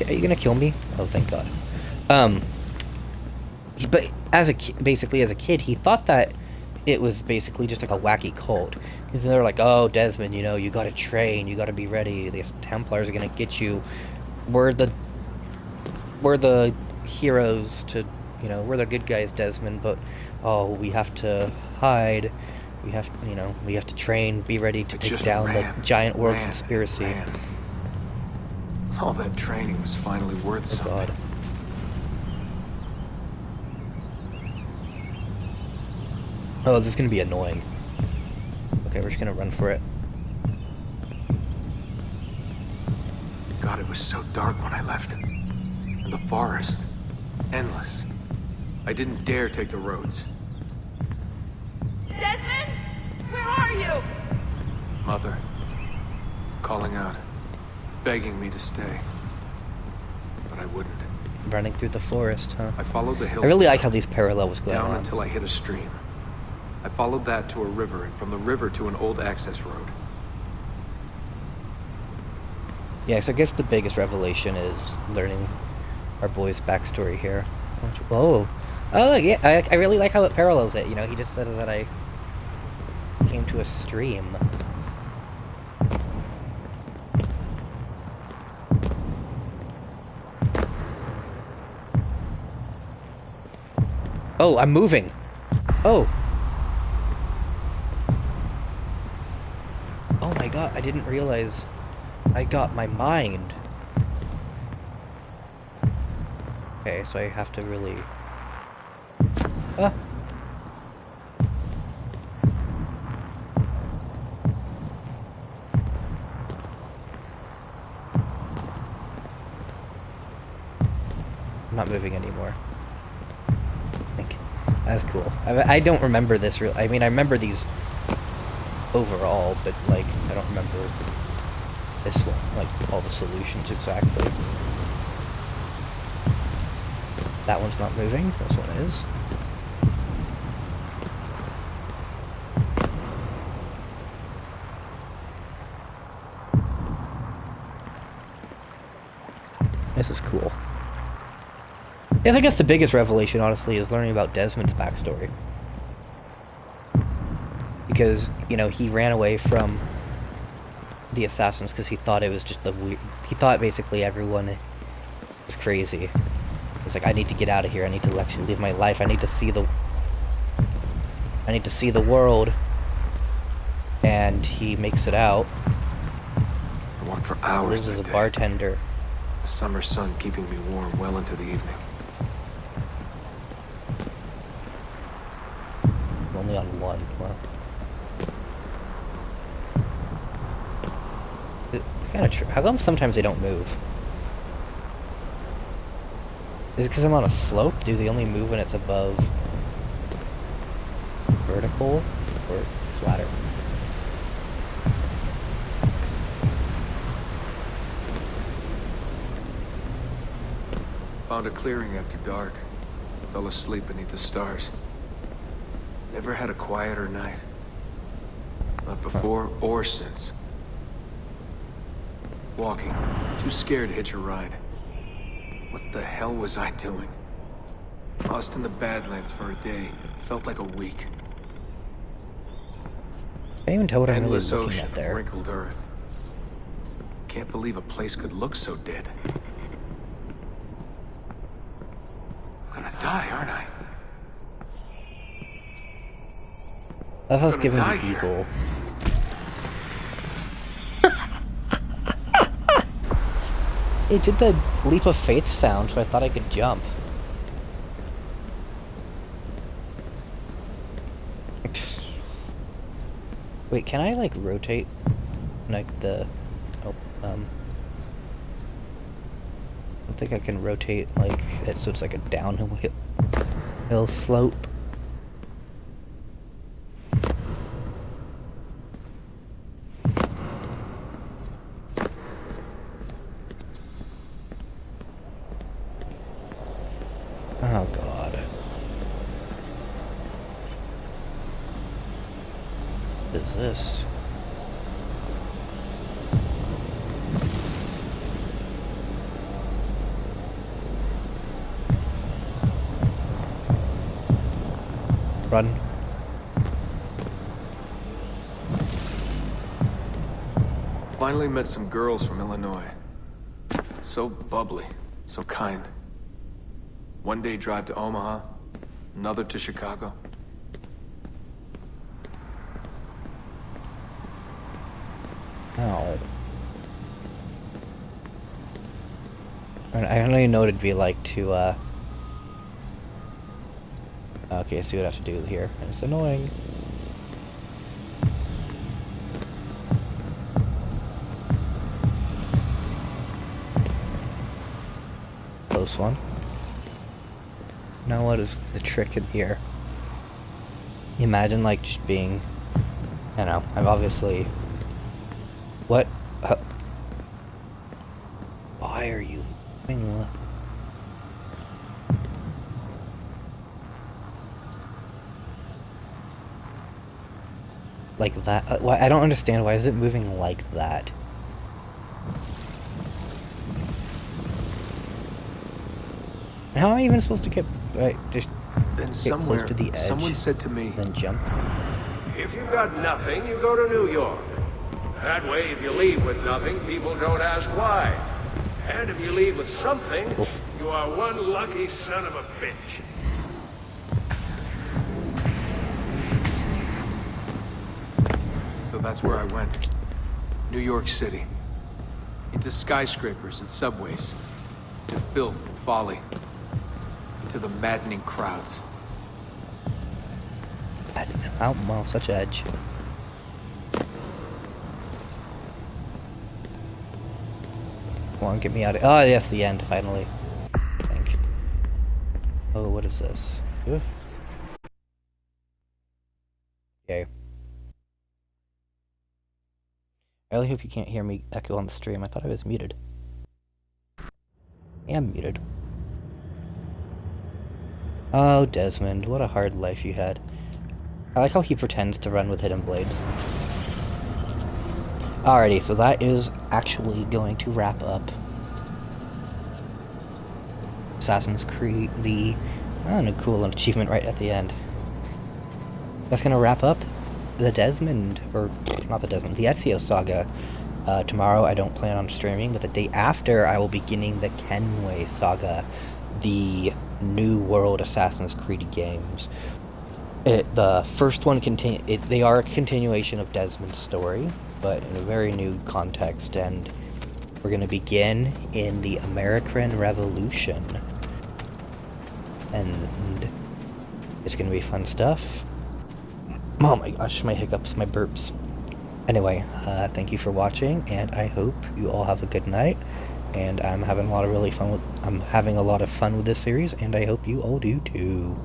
Speaker 1: Are you gonna kill me? Oh, thank God. But basically as a kid, he thought that it was basically just like a wacky cult. Because they're like, oh, Desmond, you know, you gotta train, you gotta be ready, the Templars are gonna get you. We're we're the heroes to, you know, we're the good guys, Desmond, but, oh, we have to hide. We have, you know, we have to train, be ready to take down the giant world conspiracy.
Speaker 10: All that training was finally worth something.
Speaker 1: God. Oh, this is gonna be annoying. Okay, we're just gonna run for it.
Speaker 10: God, it was so dark when I left. And the forest. Endless. I didn't dare take the roads.
Speaker 4: Desmond? Where are you?
Speaker 10: Mother. Calling out. Begging me to stay. But I wouldn't.
Speaker 1: Running through the forest, huh?
Speaker 10: I followed the hills.
Speaker 1: I really like how these parallels go
Speaker 10: down
Speaker 1: on.
Speaker 10: Until I hit a stream. I followed that to a river, and from the river to an old access road.
Speaker 1: Yeah, so I guess the biggest revelation is learning our boy's backstory here. Whoa. Oh, yeah, I really like how it parallels it. You know, he just says that I came to a stream. Oh, I'm moving. Oh. Oh my god, I didn't realize I got my mind. Okay, so I have to really... Ah! I'm not moving anymore. I think that's cool. I don't remember this real... I mean, I remember these overall, but, like, I don't remember this one, like, all the solutions exactly. That one's not moving, this one is. This is cool. Yes, I guess the biggest revelation, honestly, is learning about Desmond's backstory. Because, you know, he ran away from the assassins because he thought it was just the weird... He thought basically everyone was crazy. It's like, I need to get out of here. I need to actually live my life. I need to see the... I need to see the world. And he makes it out.
Speaker 10: I walked for hours.
Speaker 1: Lives as a bartender.
Speaker 10: The summer sun keeping me warm well into the evening.
Speaker 1: Only on one. Well, kind of. How come sometimes they don't move? Is it because I'm on a slope? Do they only move when it's above vertical or flatter?
Speaker 10: Found a clearing after dark. Fell asleep beneath the stars. Never had a quieter night. Not before or since. Walking. Too scared to hitch a ride. What the hell was I doing? Lost in the Badlands for a day. Felt like a week.
Speaker 1: I can't even tell what I'm really
Speaker 10: Endless
Speaker 1: looking
Speaker 10: ocean,
Speaker 1: at there.
Speaker 10: wrinkled earth. Can't believe a place could look so dead. I'm gonna die, aren't I?
Speaker 1: I was given the eagle. It did the leap of faith sound, so I thought I could jump. Wait, can I like rotate like the... Oh, I don't think I can rotate like it so it's like a downhill slope. Oh god. What is this? Run.
Speaker 10: Finally met some girls from Illinois. So bubbly, so kind. One day drive to Omaha, another to Chicago.
Speaker 1: Oh. I don't even know what it'd be like to, Okay, see what I have to do here. It's annoying. Close one. Now what is the trick in here? Imagine, like, just being... I don't know, I'm obviously... What? Why are you moving? Like that? I don't understand. Why is it moving like that? How am I even supposed to get... just
Speaker 10: then
Speaker 1: get
Speaker 10: somewhere,
Speaker 1: close to the edge?
Speaker 10: someone said to me...
Speaker 1: Then jump?
Speaker 21: If you've got nothing, you go to New York. That way, if you leave with nothing, people don't ask why. And if you leave with something, you are one lucky son of a bitch.
Speaker 10: So that's where I went. New York City. Into skyscrapers and subways. To filth and folly. Into the maddening crowds.
Speaker 1: Out, well, such edge. Come on, get me out of... Oh, yes, the end, finally. I think. Oh, what is this? Ooh. Okay. I really hope you can't hear me echo on the stream. I thought I was muted. I am muted. Oh, Desmond, what a hard life you had. I like how he pretends to run with hidden blades. Alrighty, so that is actually going to wrap up Assassin's Creed, the... Oh, a cool achievement right at the end. That's gonna wrap up the Desmond, or not the Desmond, the Ezio saga. Tomorrow I don't plan on streaming, but the day after I will be beginning the Kenway saga, the New World Assassin's Creed games. The first one they are a continuation of Desmond's story, but in a very new context, and we're going to begin in the American Revolution. And it's going to be fun stuff. Oh my gosh, my hiccups, my burps. Anyway, thank you for watching, and I hope you all have a good night. And I'm having a lot of fun with this series, and I hope you all do too.